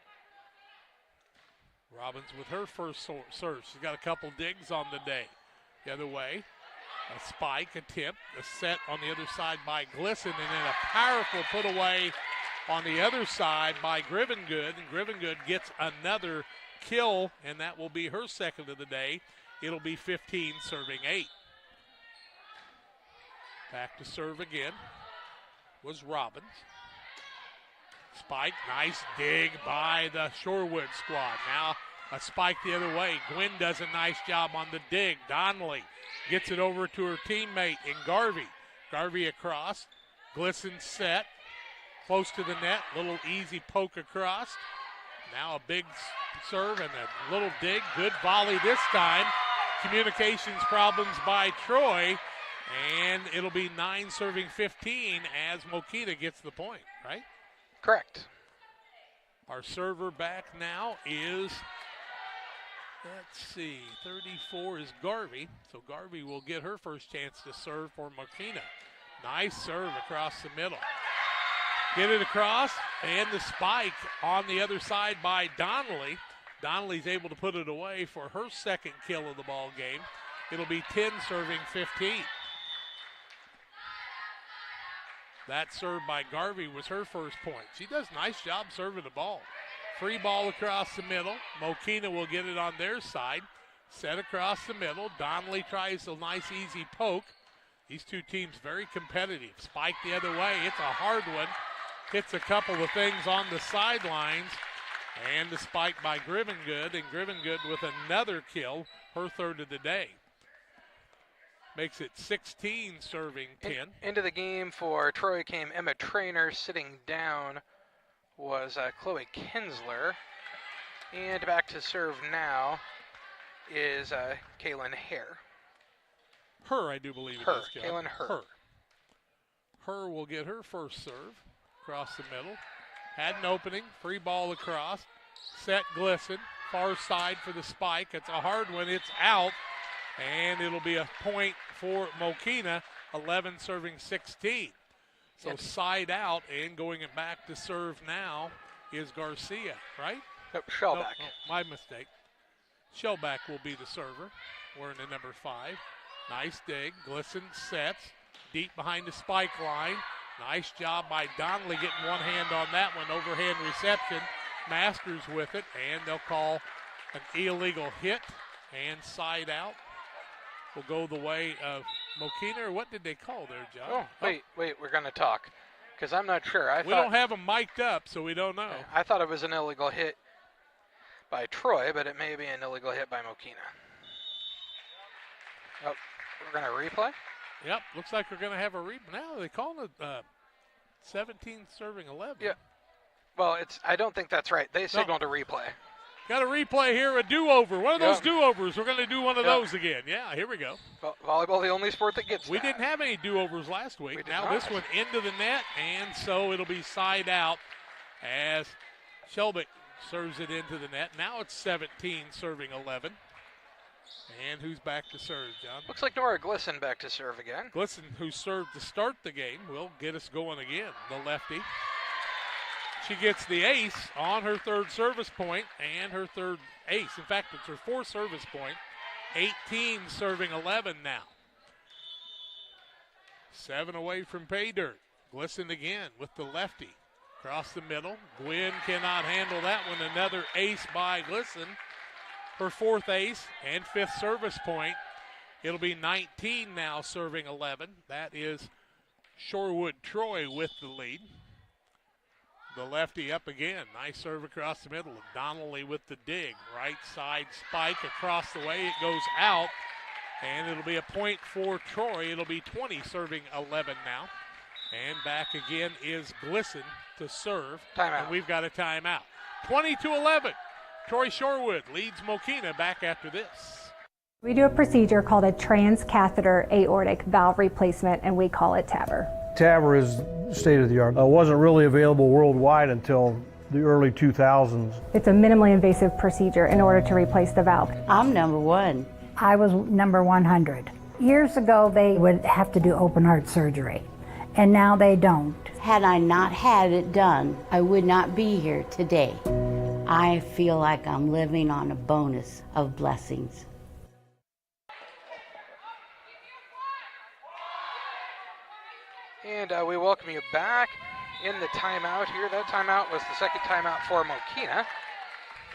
Robbins with her first serve. She's got a couple digs on the day. The other way, a spike attempt, a set on the other side by Glisson, and then a powerful put away on the other side by Grivengood. And Grivengood gets another kill, and that will be her second of the day. It'll be 15 serving 8. Back to serve again was Robbins. Spike, nice dig by the Shorewood squad. Now a spike the other way. Gwynn does a nice job on the dig. Donnelly gets it over to her teammate in Garvey. Garvey across. Glisson set. Close to the net. Little easy poke across. Now a big serve and a little dig. Good volley this time. Communications problems by Troy. And it'll be 9 serving 15 as Mokena gets the point, right? Correct. Our server back now is, let's see, 34 is Garvey. So Garvey will get her first chance to serve for Mokena. Nice serve across the middle. Get it across, and the spike on the other side by Donnelly. Donnelly's able to put it away for her second kill of the ball game. It'll be 10 serving 15. That serve by Garvey was her first point. She does a nice job serving the ball. Free ball across the middle. Mokena will get it on their side. Set across the middle. Donnelly tries a nice easy poke. These two teams very competitive. Spike the other way. It's a hard one. Hits a couple of things on the sidelines. And the spike by Grivengood. And Grivengood with another kill, her third of the day. Makes it 16 serving 10. Into the game for Troy came Emma Trainer. Sitting down was Chloe Kinsler. And back to serve now is Kaylin Hare. Her, I do believe it is, John. Kaylin Her. Her will get her first serve across the middle. Had an opening. Free ball across. Set Glisson. Far side for the spike. It's a hard one. It's out. And it'll be a point for Mokena, 11 serving 16. So yep. Side out, and going it back to serve now is Garcia, right? Nope, Shellback. No, my mistake. Shellback will be the server. Wearing the number 5. Nice dig. Glisson sets. Deep behind the spike line. Nice job by Donnelly getting one hand on that one. Overhand reception. Masters with it, and they'll call an illegal hit and side out. Will go the way of Mokena, or what did they call there, John? Oh, wait, we're going to talk, because I'm not sure. We don't have them mic'd up, so we don't know. I thought it was an illegal hit by Troy, but it may be an illegal hit by Mokena. Oh, we're going to replay? Yep, looks like we're going to have a replay. Now they call it 17 serving 11. Yeah. Well, I don't think that's right. They signaled a replay. Got a replay here, a do-over. One of those do-overs. We're going to do one of those again. Yeah, here we go. Volleyball, the only sport that gets We didn't have any do-overs last week. Now this one into the net, and so it'll be side out as Shelbick serves it into the net. Now it's 17 serving 11. And who's back to serve, John? Looks like Nora Glisson back to serve again. Glisson, who served to start the game, will get us going again, the lefty. She gets the ace on her third service point and her third ace. In fact, it's her fourth service point. 18 serving 11 now. 7 away from pay dirt. Glisson again with the lefty. Across the middle. Gwynn cannot handle that one. Another ace by Glisson. Her fourth ace and fifth service point. It'll be 19 now serving 11. That is Shorewood Troy with the lead. The lefty up again. Nice serve across the middle. Donnelly with the dig. Right side spike across the way. It goes out. And it'll be a point for Troy. It'll be 20 serving 11 now. And back again is Glisson to serve. Timeout. And we've got a timeout. 20-11. Troy Shorewood leads Mokena back after this. We do a procedure called a transcatheter aortic valve replacement, and we call it TAVR. TAVR is state of the art. Wasn't really available worldwide until the early 2000s. It's a minimally invasive procedure in order to replace the valve. I'm number 1. I was number 100. Years ago, they would have to do open heart surgery, and now they don't. Had I not had it done, I would not be here today. I feel like I'm living on a bonus of blessings. And we welcome you back in the timeout here. That timeout was the second timeout for Mokena.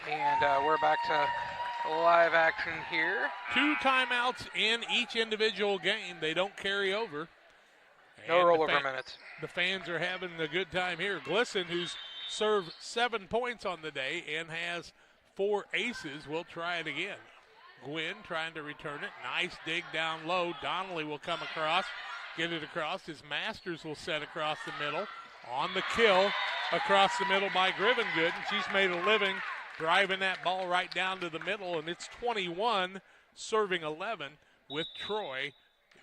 And we're back to live action here. 2 timeouts in each individual game. They don't carry over. No rollover minutes. The fans are having a good time here. Glisson, who's served 7 points on the day and has 4 aces, will try it again. Gwynn trying to return it. Nice dig down low. Donnelly will come across. Get it across. His Masters will set across the middle. On the kill across the middle by Grivengood. And she's made a living driving that ball right down to the middle. And it's 21 serving 11 with Troy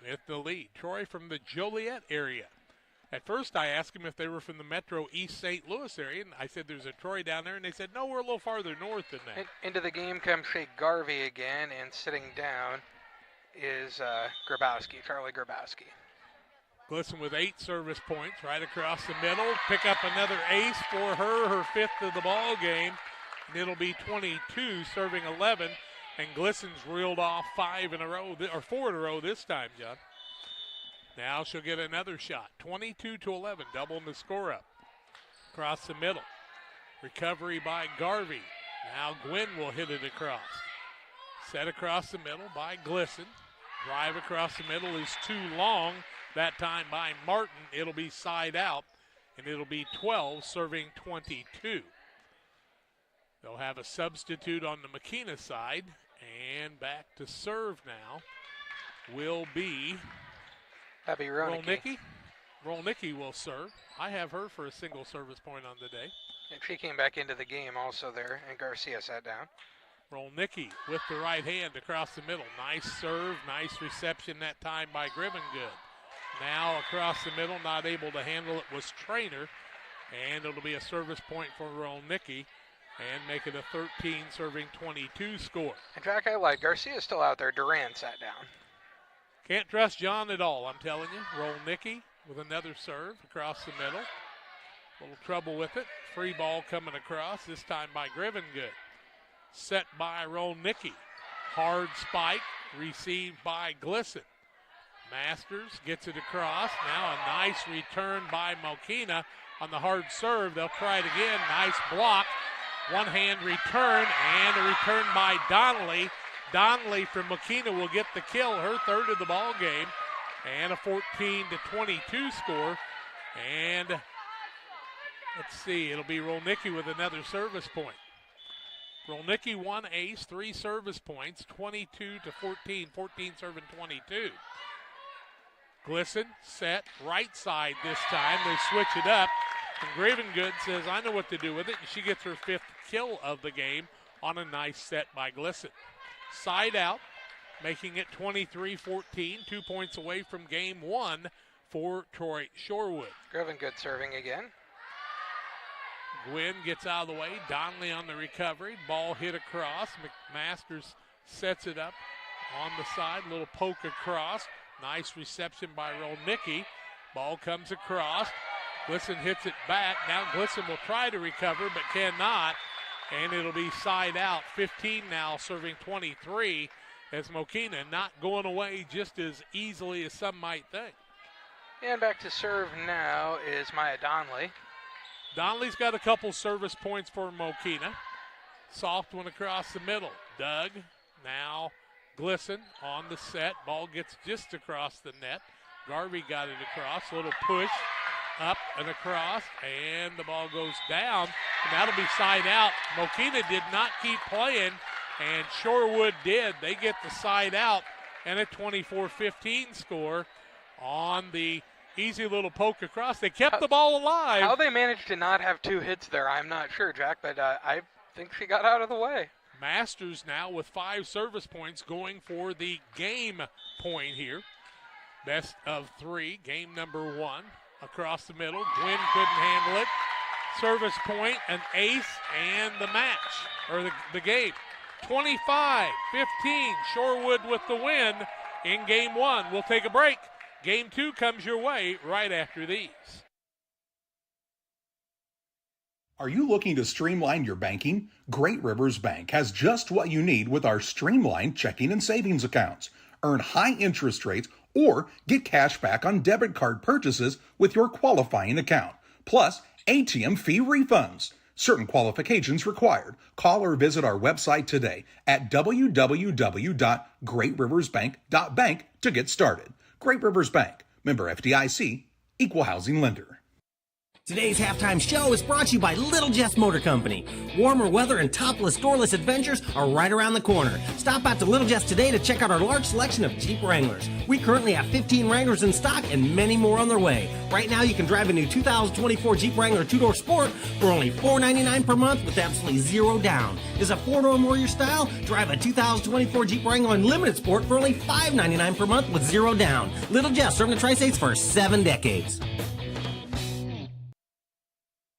with the lead. Troy from the Joliet area. At first I asked him if they were from the Metro East St. Louis area. And I said there's a Troy down there. And they said, no, we're a little farther north than that. Into the game comes Shea Garvey again. And sitting down is Grabowski, Charlie Grabowski. Glisson with 8 service points right across the middle. Pick up another ace for her 5th of the ball game. And it'll be 22 serving 11. And Glisson's reeled off 5 in a row, or 4 in a row this time, John. Now she'll get another shot. 22-11, doubling the score up. Across the middle. Recovery by Garvey. Now Gwynn will hit it across. Set across the middle by Glisson. Drive across the middle is too long. That time by Martin. It'll be side out, and it'll be 12 serving 22. They'll have a substitute on the Mokena side, and back to serve now will be Rolnicki. Rolnicki will serve. I have her for a single service point on the day. And she came back into the game also there, and Garcia sat down. Rolnicki with the right hand across the middle. Nice serve, nice reception that time by Grivengood. Now across the middle, not able to handle it was Trainer, and it'll be a service point for Rolnicki and make it a 13 serving 22 score. And Jack, I like Garcia's still out there. Duran sat down. Can't trust John at all, I'm telling you. Rolnicki with another serve across the middle. A little trouble with it. Free ball coming across, this time by Grivengood. Set by Rolnicki. Hard spike, received by Glisson. Masters gets it across. Now a nice return by Mokena on the hard serve. They'll try it again. Nice block. One-hand return, and a return by Donnelly. Donnelly from Mokena will get the kill, her 3rd of the ball game, and a 14-22 score. And let's see, it'll be Rolnicki with another service point. Rolnicki 1 ace, 3 service points, 22-14, 14 serving 22. Glisson set right side this time. They switch it up. And Gravengood says, I know what to do with it, and she gets her 5th kill of the game on a nice set by Glisson. Side out, making it 23-14, 2 points away from game 1 for Troy Shorewood. Gravengood serving again. Gwynn gets out of the way. Donnelly on the recovery. Ball hit across. McMasters sets it up on the side. Little poke across. Nice reception by Rolnicki. Ball comes across. Glisson hits it back. Now Glisson will try to recover but cannot. And it'll be side out. 15 now, serving 23 as Mokena not going away just as easily as some might think. And back to serve now is Maya Donnelly. Donnelly's got a couple service points for Mokena. Soft one across the middle. Doug, now Glisson on the set. Ball gets just across the net. Garvey got it across. Little push up and across, and the ball goes down. And that'll be side out. Mokena did not keep playing, and Shorewood did. They get the side out and a 24-15 score on the easy little poke across. They kept the ball alive. How they managed to not have 2 hits there, I'm not sure, Jack, but I think she got out of the way. Masters now with 5 service points going for the game point here. Best of 3, game number 1. Across the middle, Gwynn couldn't handle it. Service point, an ace, and the match, or the game. 25-15, Shorewood with the win in game 1. We'll take a break. Game 2 comes your way right after these. Are you looking to streamline your banking? Great Rivers Bank has just what you need with our streamlined checking and savings accounts. Earn high interest rates or get cash back on debit card purchases with your qualifying account, plus ATM fee refunds. Certain qualifications required. Call or visit our website today at www.greatriversbank.bank to get started. Great Rivers Bank, member FDIC, equal housing lender. Today's halftime show is brought to you by Little Jess Motor Company. Warmer weather and topless, doorless adventures are right around the corner. Stop out to Little Jess today to check out our large selection of Jeep Wranglers. We currently have 15 Wranglers in stock and many more on their way. Right now, you can drive a new 2024 Jeep Wrangler 2-door Sport for only $499 per month with absolutely zero down. Is a 4-door more your style? Drive a 2024 Jeep Wrangler Unlimited Sport for only $599 per month with zero down. Little Jess, serving the Tri-States for 7 decades.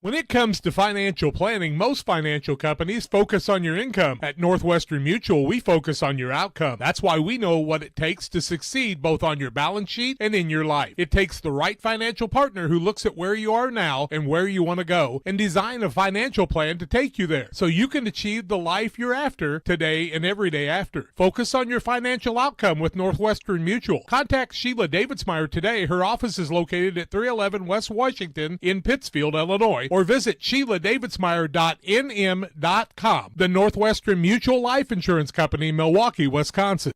When it comes to financial planning, most financial companies focus on your income. At Northwestern Mutual, we focus on your outcome. That's why we know what it takes to succeed both on your balance sheet and in your life. It takes the right financial partner who looks at where you are now and where you want to go and design a financial plan to take you there so you can achieve the life you're after today and every day after. Focus on your financial outcome with Northwestern Mutual. Contact Sheila Davidsmeyer today. Her office is located at 311 West Washington in Pittsfield, Illinois, or visit SheilaDavidsmeyer.nm.com. The Northwestern Mutual Life Insurance Company, Milwaukee, Wisconsin.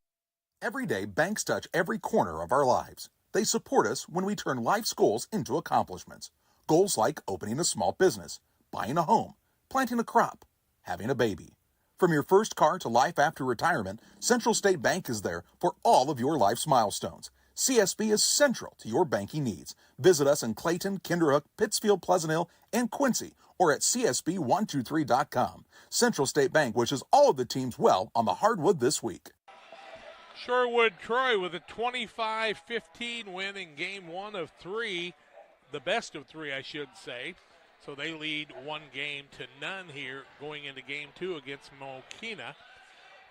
Every day, banks touch every corner of our lives. They support us when we turn life's goals into accomplishments. Goals like opening a small business, buying a home, planting a crop, having a baby. From your first car to life after retirement, Central State Bank is there for all of your life's milestones. CSB is central to your banking needs. Visit us in Clayton, Kinderhook, Pittsfield, Pleasant Hill, and Quincy, or at csb123.com. Central State Bank wishes all of the teams well on the hardwood this week. Shorewood Troy with a 25-15 win in game 1 of 3, the best of 3, I should say. So they lead 1 game to none here going into game 2 against Mokena.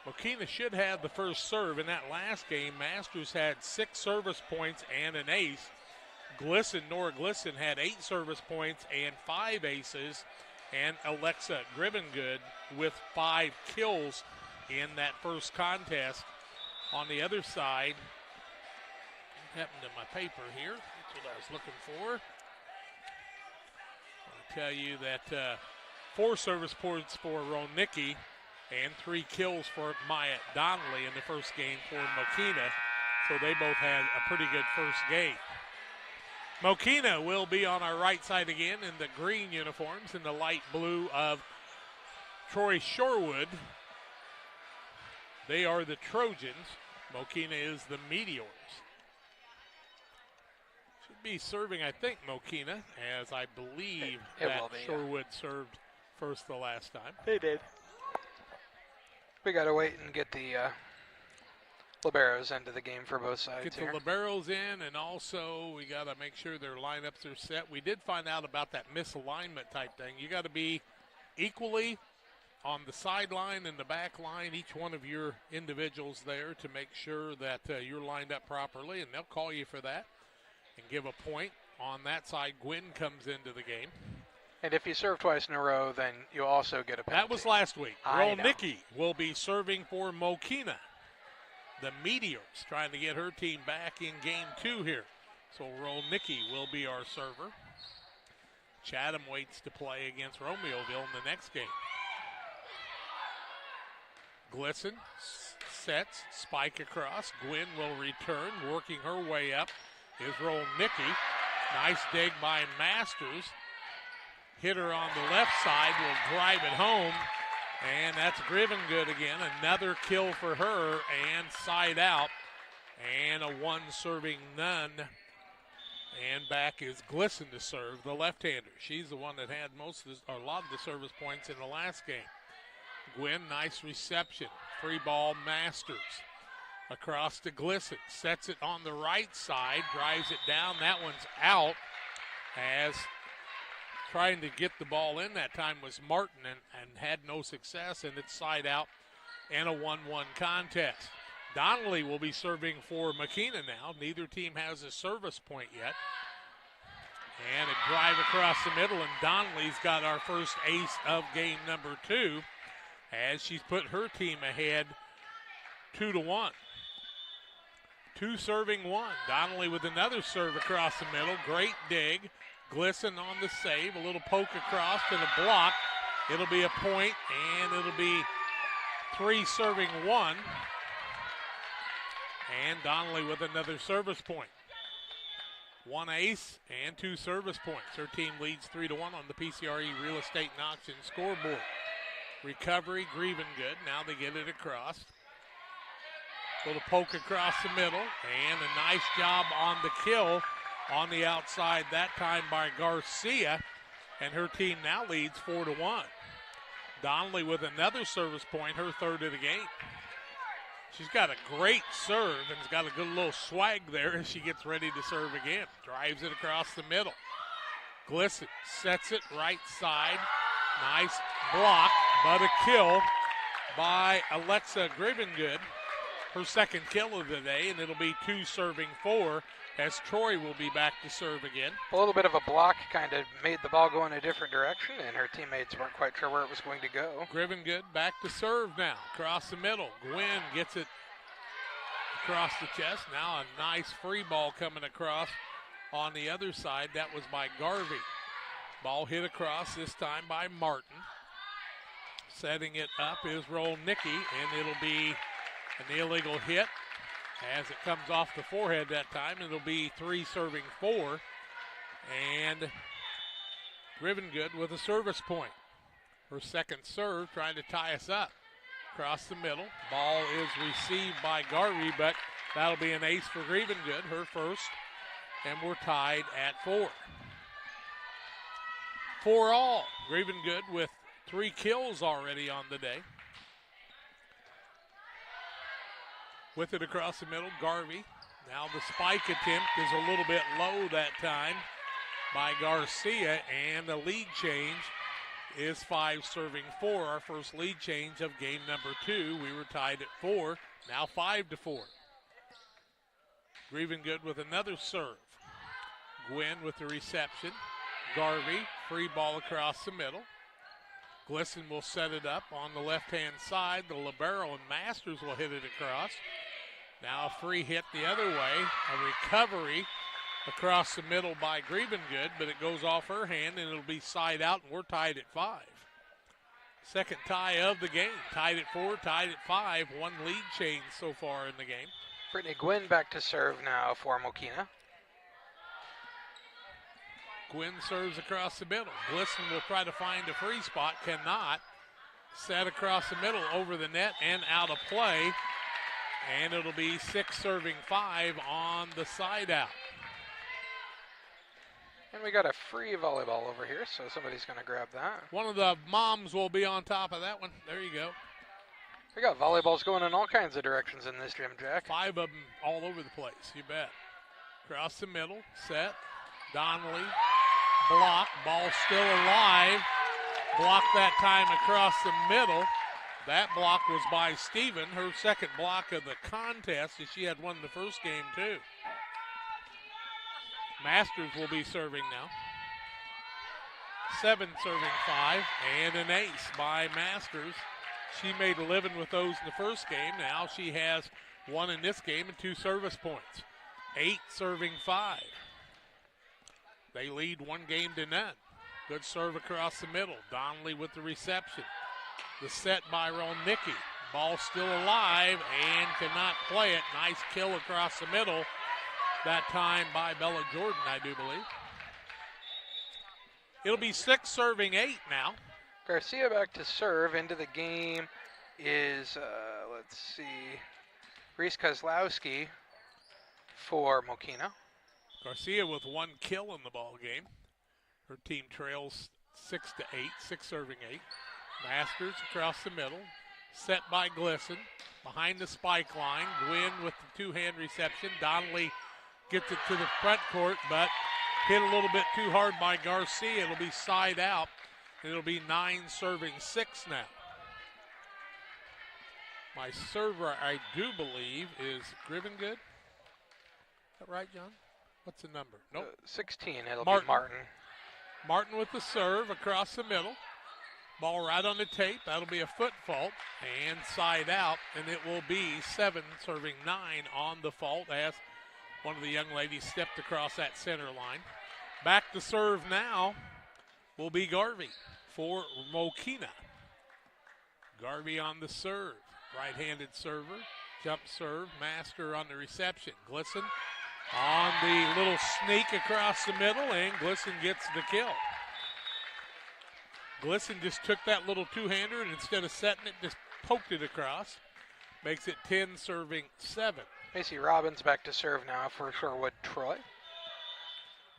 Mokena should have the first serve. In that last game, Masters had 6 service points and an ace. Nora Glisson had 8 service points and 5 aces. And Alexa Grivengood with 5 kills in that first contest. On the other side, what happened to my paper here? That's what I was looking for. I'll tell you that 4 service points for Rolnicki and 3 kills for Maya Donnelly in the first game for Mokena. So they both had a pretty good first game. Mokena will be on our right side again in the green uniforms and the light blue of Troy Shorewood. They are the Trojans. Mokena is the Meteors. Should be serving, I think, Mokena, as I believe It that will be, Shorewood served first the last time. They did. We got to wait and get the liberos into the game for both sides. Get here. the liberos in, and also we got to make sure their lineups are set. We did find out about that misalignment type thing. You got to be equally on the sideline and the back line, each one of your individuals there, to make sure that you're lined up properly, and they'll call you for that and give a point. On that side, Gwynn comes into the game. And if you serve twice in a row, then you also get a penalty. That was last week. I know. Rolnicki will be serving for Mokena. The Meteors trying to get her team back in game 2 here. So Rolnicki will be our server. Chatham waits to play against Romeoville in the next game. Glisson sets, spike across. Gwynn will return, working her way up is Rolnicki. Nice dig by Masters. Hitter on the left side will drive it home, and that's Grivengood again. Another kill for her, and side out, and a one serving none. And back is Glisson to serve, the left-hander. She's the one that had a lot of the service points in the last game. Gwynn, nice reception. Free ball, Masters. Across to Glisson. Sets it on the right side. Drives it down. That one's out. As trying to get the ball in that time was Martin and had no success. And it's side out and a 1-1 contest. Donnelly will be serving for Mokena now. Neither team has a service point yet. And a drive across the middle. And Donnelly's got our first ace of game number 2. As she's put her team ahead 2-1. 2 serving 1. Donnelly with another serve across the middle. Great dig. Glisson on the save. A little poke across to the block. It'll be a point, and it'll be 3 serving 1. And Donnelly with another service point. 1 ace and 2 service points. Her team leads 3-1 on the PCRE Real Estate and Auction scoreboard. Recovery, Grivengood. Now they get it across. Little poke across the middle. And a nice job on the kill on the outside, that time by Garcia. And her team now leads 4-1. Donnelly with another service point, her third of the game. She's got a great serve and has got a good little swag there as she gets ready to serve again. Drives it across the middle. Glisson sets it right side. Nice block, but a kill by Alexa Grivengood. Her second kill of the day, and it'll be 2 serving 4 as Troy will be back to serve again. A little bit of a block kind of made the ball go in a different direction, and her teammates weren't quite sure where it was going to go. Grivengood back to serve now. Across the middle. Gwynn gets it across the chest. Now a nice free ball coming across on the other side. That was by Garvey. Ball hit across, this time by Martin. Setting it up is Rolnicki, and it'll be an illegal hit as it comes off the forehead that time. It'll be 3 serving 4. And Grivengood with a service point. Her second serve trying to tie us up. Across the middle. Ball is received by Garvey, but that'll be an ace for Grivengood, her first. And we're tied at 4. 4 all. Grivengood with 3 kills already on the day. With it across the middle, Garvey. Now the spike attempt is a little bit low that time by Garcia, and the lead change is 5 serving 4. Our first lead change of game number 2. We were tied at 4, now 5-4. Grivengood with another serve. Gwynn with the reception. Garvey, free ball across the middle. Glisson will set it up on the left-hand side. The libero and Masters will hit it across. Now a free hit the other way. A recovery across the middle by Grivengood, but it goes off her hand, and it'll be side out, and we're tied at 5. Second tie of the game. Tied at 4, tied at 5. 1 lead change so far in the game. Brittany Gwynn back to serve now for Mokena. Gwynn serves across the middle. Glisson will try to find a free spot, cannot. Set across the middle, over the net and out of play. And it'll be 6 serving 5 on the side out. And we got a free volleyball over here, so somebody's going to grab that. One of the moms will be on top of that one. There you go. We got volleyballs going in all kinds of directions in this gym, Jack. 5 of them all over the place, you bet. Across the middle, set. Donnelly, block, ball still alive. Block that time across the middle. That block was by Steven, her second block of the contest, as she had won the first game too. Masters will be serving now. 7 serving 5, and an ace by Masters. She made a living with those in the first game. Now she has 1 in this game and 2 service points. 8 serving 5. They lead 1 game to none. Good serve across the middle. Donnelly with the reception. The set by Rolnicki. Ball still alive and cannot play it. Nice kill across the middle. That time by Bella Jordan, I do believe. It'll be 6 serving 8 now. Garcia back to serve. Into the game is, let's see, Reese Kozlowski for Mokena. Garcia with 1 kill in the ball game. Her team trails 6-8, 6 serving 8. Masters across the middle. Set by Glisson. Behind the spike line. Gwynn with the 2-hand reception. Donnelly gets it to the front court, but hit a little bit too hard by Garcia. It'll be side out. It'll be 9 serving 6 now. My server, I do believe, is Grivengood. Is that right, John? What's the number? Nope. 16, it'll be Martin. Martin with the serve across the middle. Ball right on the tape. That'll be a foot fault and side out, and it will be 7 serving 9 on the fault as one of the young ladies stepped across that center line. Back to serve now will be Garvey for Mokena. Garvey on the serve. Right-handed server. Jump serve. Master on the reception. Glisson on the little sneak across the middle, and Glisson gets the kill. Glisson just took that little 2-hander and instead of setting it, just poked it across. Makes it 10 serving 7. Macy Robbins back to serve now for Shorewood Troy.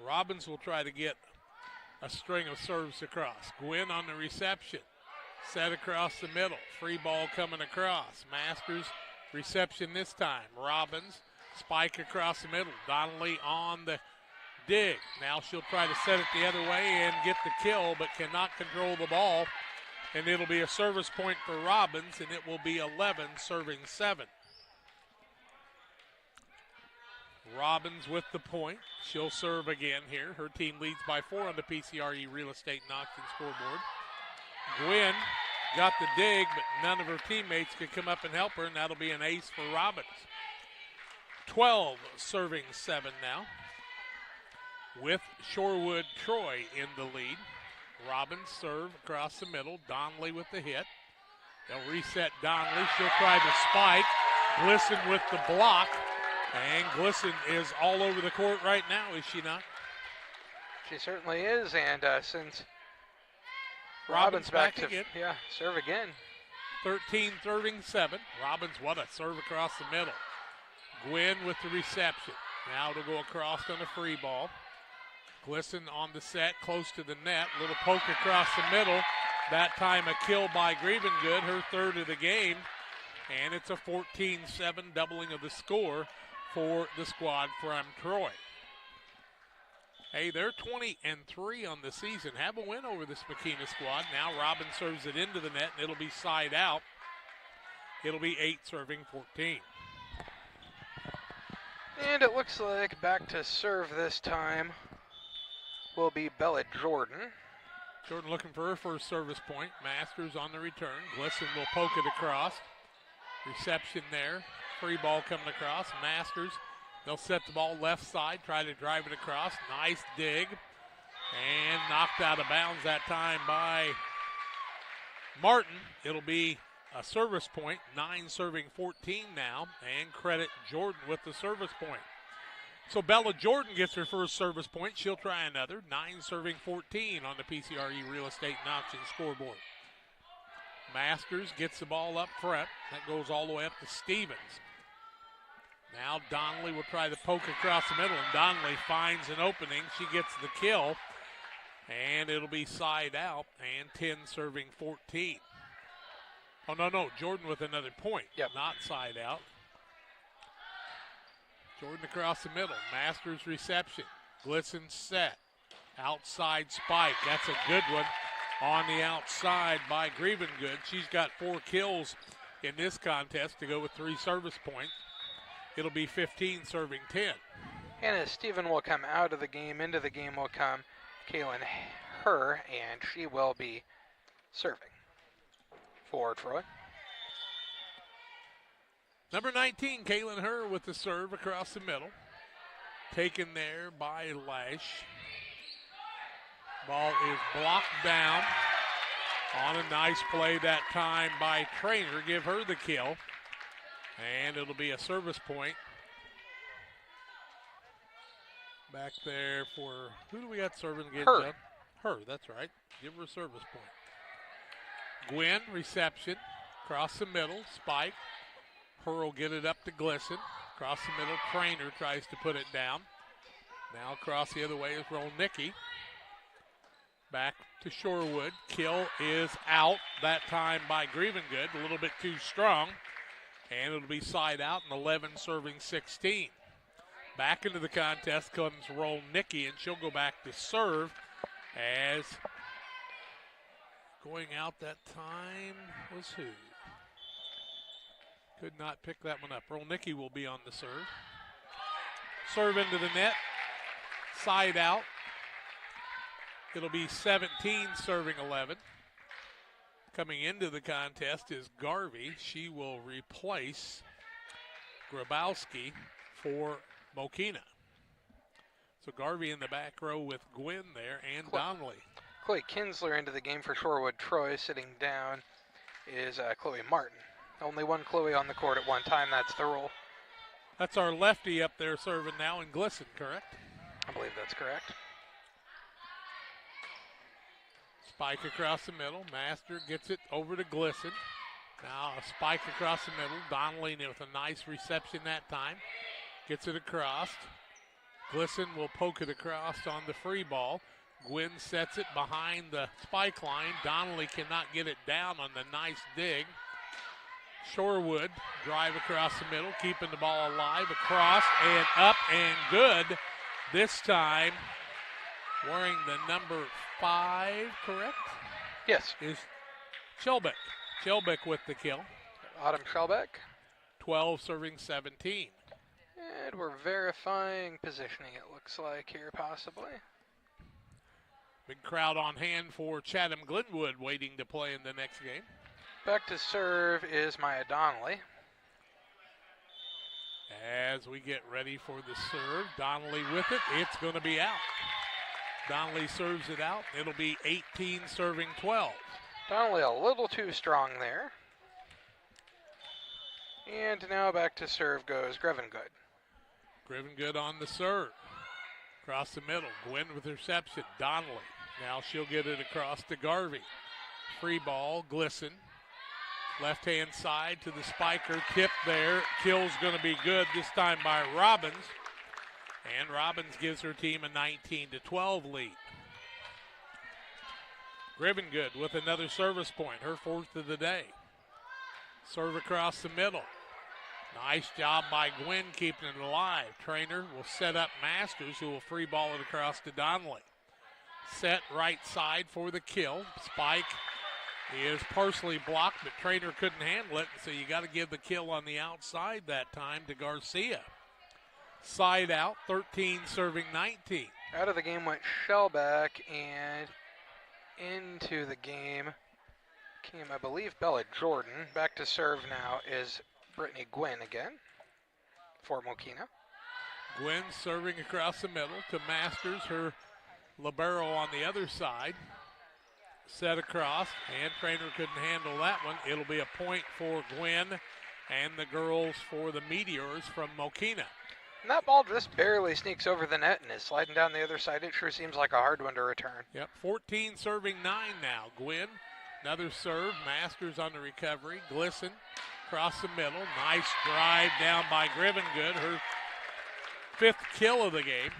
Robbins will try to get a string of serves across. Gwynn on the reception. Set across the middle. Free ball coming across. Masters reception this time. Robbins spike across the middle. Donnelly on the dig. Now she'll try to set it the other way and get the kill, but cannot control the ball. And it'll be a service point for Robbins, and it will be 11 serving 7. Robbins with the point. She'll serve again here. Her team leads by 4 on the PCRE Real Estate and Auction scoreboard. Gwynn got the dig, but none of her teammates could come up and help her, and that'll be an ace for Robbins. 12 serving 7 now, with Shorewood Troy in the lead. Robbins serve across the middle. Donnelly with the hit. They'll reset Donnelly. She'll try to spike. Glisson with the block. And Glisson is all over the court right now, is she not? She certainly is, and since Robbins back to again. Serve again. 13 serving 7. Robbins, what a serve across the middle. Gwynn with the reception. Now it'll go across on a free ball. Glisson on the set, close to the net. Little poke across the middle. That time a kill by Grievengood, her 3rd of the game. And it's a 14-7 doubling of the score for the squad from Troy. Hey, they're 20-3 on the season. Have a win over this Mokena squad. Now Robbins serves it into the net, and it'll be side out. It'll be 8 serving 14. And it looks like back to serve this time will be Bella Jordan. Jordan looking for her first service point. Masters on the return. Glisson will poke it across. Reception there. Free ball coming across. Masters, they'll set the ball left side, try to drive it across. Nice dig. And knocked out of bounds that time by Martin. It'll be a service point, 9 serving 14 now, and credit Jordan with the service point. So Bella Jordan gets her first service point. She'll try another. 9 serving 14 on the PCRE Real Estate and Auction scoreboard. Masters gets the ball up front. That goes all the way up to Stevens. Now Donnelly will try to poke across the middle, and Donnelly finds an opening. She gets the kill, and it'll be side out, and 10 serving 14. Oh, no, Jordan with another point. Yep. Not side out. Jordan across the middle. Masters reception. Glisson set. Outside spike. That's a good one on the outside by Grievengood. She's got 4 kills in this contest to go with 3 service points. It'll be 15 serving 10. And as Stephen will come out of the game, into the game will come Kaylin Herr, and she will be serving for Troy. Number 19, Kaylin Herr with the serve across the middle. Taken there by Lash. Ball is blocked down on a nice play that time by Trainer. Give her the kill. And it'll be a service point. Back there for, who do we got serving again, Herr. Jeff? Herr, that's right. Give her a service point. Gwynn, reception. Across the middle, spike. Herr will get it up to Glisson. Across the middle, Trainer tries to put it down. Now across the other way is Rolnicki. Back to Shorewood. Kill is out, that time by Grievengood. A little bit too strong. And it'll be side out, and 11 serving 16. Back into the contest comes Rolnicki, and she'll go back to serve as going out that time was who? Could not pick that one up. Rolnicki will be on the serve. Serve into the net. Side out. It'll be 17 serving 11. Coming into the contest is Garvey. She will replace Grabowski for Mokena. So Garvey in the back row with Gwynn there and Donnelly. Chloe Kinsler into the game for Shorewood Troy. Sitting down is Chloe Martin. Only one Chloe on the court at one time. That's the rule. That's our lefty up there serving now in Glisson, correct? I believe that's correct. Spike across the middle. Master gets it over to Glisson. Now a spike across the middle. Donnelly with a nice reception that time. Gets it across. Glisson will poke it across on the free ball. Gwynn sets it behind the spike line. Donnelly cannot get it down on the nice dig. Shorewood drive across the middle, keeping the ball alive, across and up and good. This time wearing the number 5, correct? Yes. Is Shelbeck. Shelbeck with the kill. Autumn Shelbeck. 12 serving 17. And we're verifying positioning, it looks like here possibly. Big crowd on hand for Chatham Glenwood waiting to play in the next game. Back to serve is Maya Donnelly. As we get ready for the serve, Donnelly with it. It's going to be out. Donnelly serves it out. It'll be 18 serving 12. Donnelly a little too strong there. And now back to serve goes Grievengood. Grievengood on the serve. Across the middle. Gwynn with reception. Donnelly. Now she'll get it across to Garvey. Free ball. Glisson. Left-hand side to the spiker. Tip there. Kill's going to be good this time by Robbins. And Robbins gives her team a 19-12 lead. Grievengood with another service point. Her 4th of the day. Serve across the middle. Nice job by Gwynn keeping it alive. Trainer will set up Masters, who will free ball it across to Donnelly. Set right side for the kill. Spike is partially blocked, but Trainer couldn't handle it, so you got to give the kill on the outside that time to Garcia. Side out, 13 serving 19. Out of the game went Shellback, and into the game came, I believe, Bella Jordan. Back to serve now is Brittany Gwynn again for Mokena. Gwynn serving across the middle to Masters, her libero on the other side. Set across, and Trainer couldn't handle that one. It'll be a point for Gwynn and the girls for the Meteors from Mokena. And that ball just barely sneaks over the net and is sliding down the other side. It sure seems like a hard one to return. Yep, 14 serving 9 now. Gwynn, another serve. Masters on the recovery. Glisson across the middle. Nice drive down by Grivengood, her 5th kill of the game.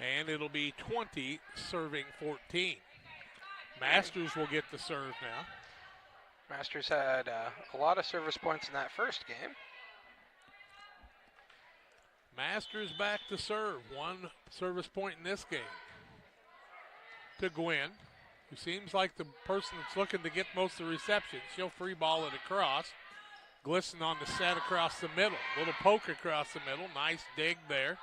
And it'll be 20 serving 14. Masters will get the serve now. Masters had a lot of service points in that first game. Masters back to serve. 1 service point in this game. To Gwynn, who seems like the person that's looking to get most of the receptions. She'll free ball it across. Glisson on the set across the middle. Little poke across the middle. Nice dig there.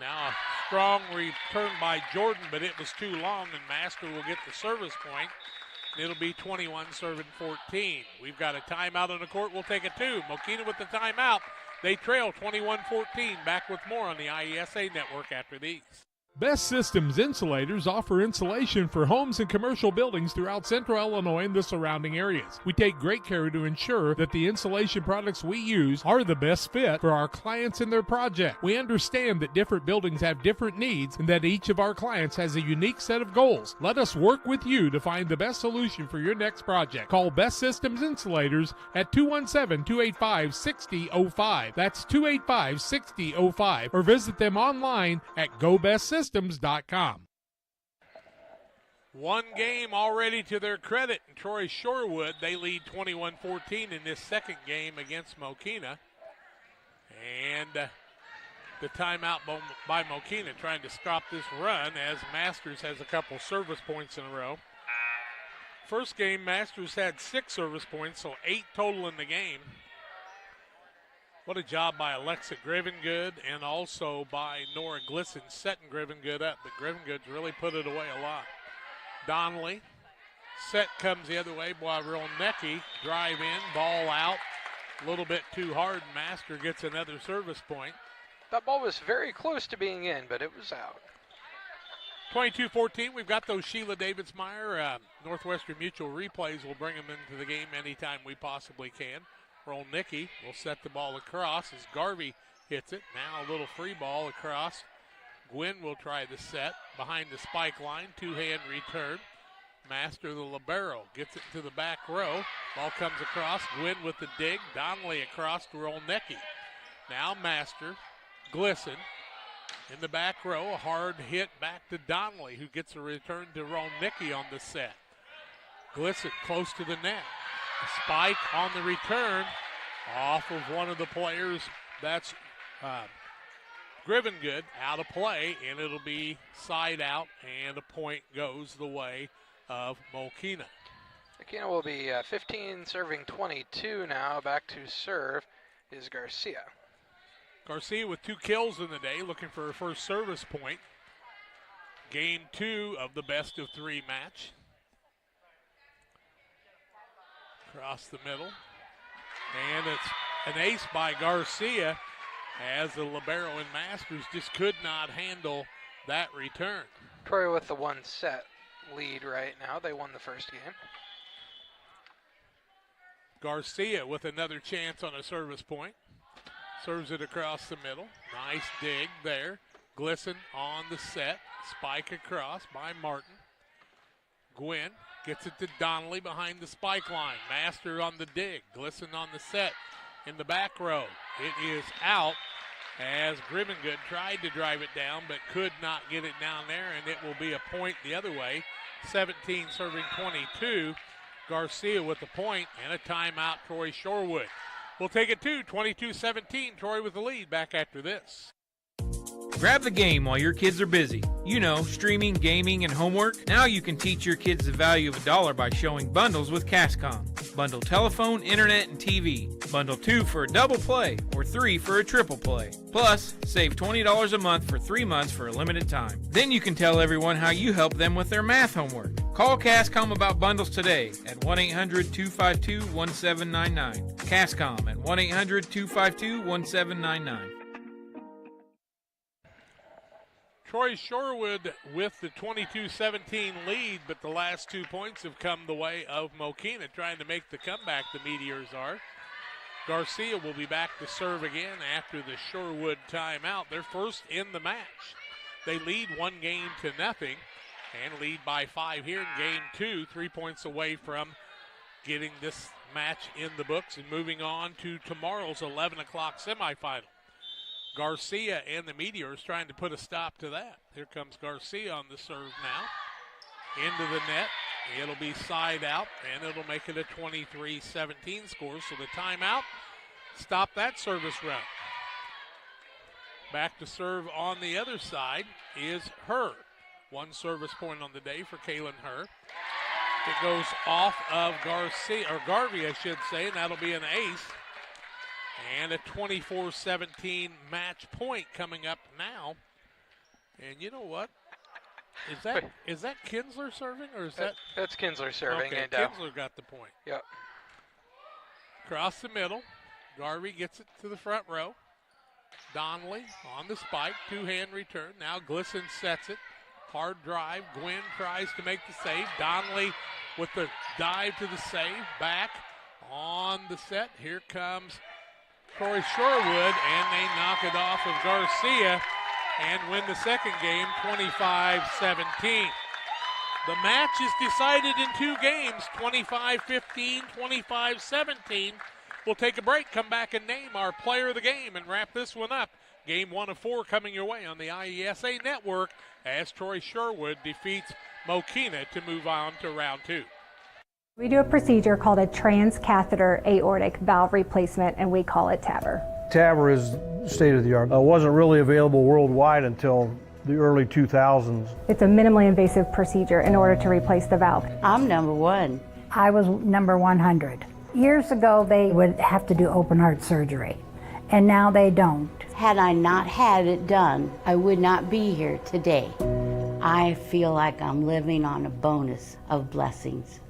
Now a strong return by Jordan, but it was too long, and Master will get the service point. It'll be 21 serving 14. We've got a timeout on the court. We'll take it 2. Mokena with the timeout. They trail 21-14. Back with more on the IESA network after these. Best Systems Insulators offer insulation for homes and commercial buildings throughout central Illinois and the surrounding areas. We take great care to ensure that the insulation products we use are the best fit for our clients and their project. We understand that different buildings have different needs and that each of our clients has a unique set of goals. Let us work with you to find the best solution for your next project. Call Best Systems Insulators at 217-285-6005. That's 285-6005. Or visit them online at GoBestSystems.com. One game already to their credit in Troy Shorewood. They lead 21-14 in this second game against Mokena. And the timeout by Mokena trying to stop this run as Masters has a couple service points in a row. First game, Masters had 6 service points, so 8 total in the game. What a job by Alexa Grivengood and also by Nora Glisson setting Grivengood up. But Grivengood's really put it away a lot. Donnelly, set comes the other way. Boironecki, drive in, ball out. A little bit too hard. Master gets another service point. That ball was very close to being in, but it was out. 22-14, we've got those Sheila Davidsmeyer Northwestern Mutual replays. We'll bring them into the game anytime we possibly can. Rolnicki will set the ball across as Garvey hits it. Now a little free ball across. Gwynn will try the set behind the spike line. 2-hand return. Master, the libero, gets it to the back row. Ball comes across. Gwynn with the dig. Donnelly across to Rolnicki. Now Master, Glisson in the back row. A hard hit back to Donnelly, who gets a return to Rolnicki on the set. Glisson close to the net. A spike on the return off of one of the players. That's Grivengood out of play, and it'll be side out, and a point goes the way of Mokena. Mokena will be 15 serving 22 now. Back to serve is Garcia. Garcia with 2 kills in the day, looking for her first service point. Game 2 of the best of 3 match. Across the middle. And it's an ace by Garcia as the libero and Masters just could not handle that return. Troy with the 1-set lead right now. They won the first game. Garcia with another chance on a service point. Serves it across the middle. Nice dig there. Glisson on the set. Spike across by Martin. Gwynn gets it to Donnelly behind the spike line. Master on the dig. Glisson on the set in the back row. It is out as Grivengood tried to drive it down but could not get it down there, and it will be a point the other way. 17 serving 22. Garcia with the point and a timeout, Troy Shorewood. We'll take it to 22-17. Troy with the lead. Back after this. Grab the game while your kids are busy. You know, streaming, gaming, and homework. Now you can teach your kids the value of $1 by showing bundles with Cascom. Bundle telephone, internet, and TV. Bundle 2 for a double play or 3 for a triple play. Plus, save $20 a month for 3 months for a limited time. Then you can tell everyone how you help them with their math homework. Call Cascom about bundles today at 1-800-252-1799. Cascom at 1-800-252-1799. Troy Shorewood with the 22-17 lead, but the last 2 points have come the way of Mokena trying to make the comeback, the Meteors are. Garcia will be back to serve again after the Shorewood timeout. They're first in the match. They lead 1-0 and lead by 5 here in game 2, 3 points away from getting this match in the books and moving on to tomorrow's 11 o'clock semifinal. Garcia and the Meteors trying to put a stop to that. Here comes Garcia on the serve now. Into the net. It'll be side out, and it'll make it a 23-17 score. So the timeout, stop that service run. Back to serve on the other side is Herr. One service point on the day for Kaylin Herr. It goes off of Garcia, or Garvey, I should say, and that'll be an ace. And a 24-17 match point coming up now. And you know what? Is that Kinsler serving, or is that's Kinsler serving? Okay, and Kinsler got the point. Yep. Across the middle, Garvey gets it to the front row. Donnelly on the spike, two-hand return. Now Glisson sets it. Hard drive. Gwynn tries to make the save. Donnelly with the dive to the save. Back on the set. Here comes Troy Shorewood, and they knock it off of Garcia and win the second game 25-17. The match is decided in two games, 25-15, 25-17. We'll take a break, come back and name our player of the game and wrap this one up. Game 1 of 4 coming your way on the IESA Network as Troy Shorewood defeats Mokena to move on to round 2. We do a procedure called a transcatheter aortic valve replacement, and we call it TAVR. TAVR is state of the art. Wasn't really available worldwide until the early 2000s. It's a minimally invasive procedure in order to replace the valve. I'm number 1. I was number 100. Years ago, they would have to do open heart surgery, and now they don't. Had I not had it done, I would not be here today. I feel like I'm living on a bonus of blessings.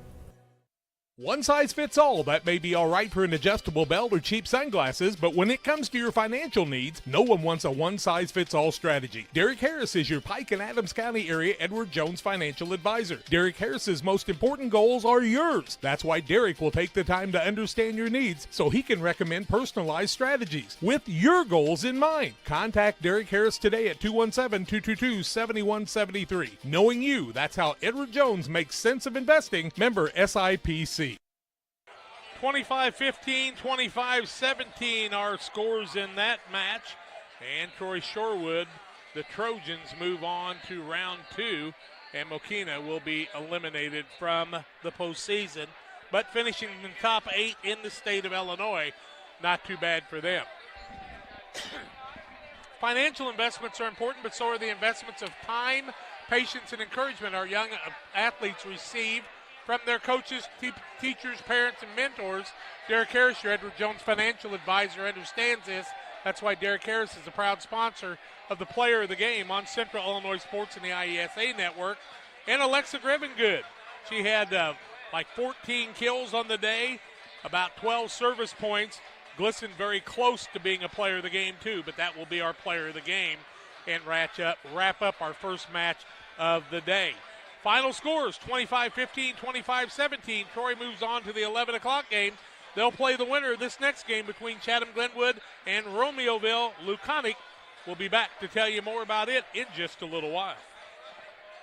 One size fits all. That may be all right for an adjustable belt or cheap sunglasses, but when it comes to your financial needs, no one wants a one-size-fits-all strategy. Derek Harris is your Pike and Adams County area Edward Jones financial advisor. Derek Harris's most important goals are yours. That's why Derek will take the time to understand your needs so he can recommend personalized strategies with your goals in mind. Contact Derek Harris today at 217-222-7173. Knowing you, that's how Edward Jones makes sense of investing. Member SIPC. 25-15, 25-17 our scores in that match. And Troy Shorewood, the Trojans, move on to round 2. And Mokena will be eliminated from the postseason. But finishing in the top 8 in the state of Illinois, not too bad for them. Financial investments are important, but so are the investments of time, patience, and encouragement our young athletes receive from their coaches, teachers, parents, and mentors. Derek Harris, your Edward Jones financial advisor, understands this. That's why Derek Harris is a proud sponsor of the player of the game on Central Illinois Sports and the IESA Network. And Alexa Grevengood. She had like 14 kills on the day, about 12 service points. Glisson very close to being a player of the game too, but that will be our player of the game and wrap up our first match of the day. Final scores, 25-15, 25-17. Troy moves on to the 11 o'clock game. They'll play the winner of this next game between Chatham-Glenwood and Romeoville. Luconic will be back to tell you more about it in just a little while.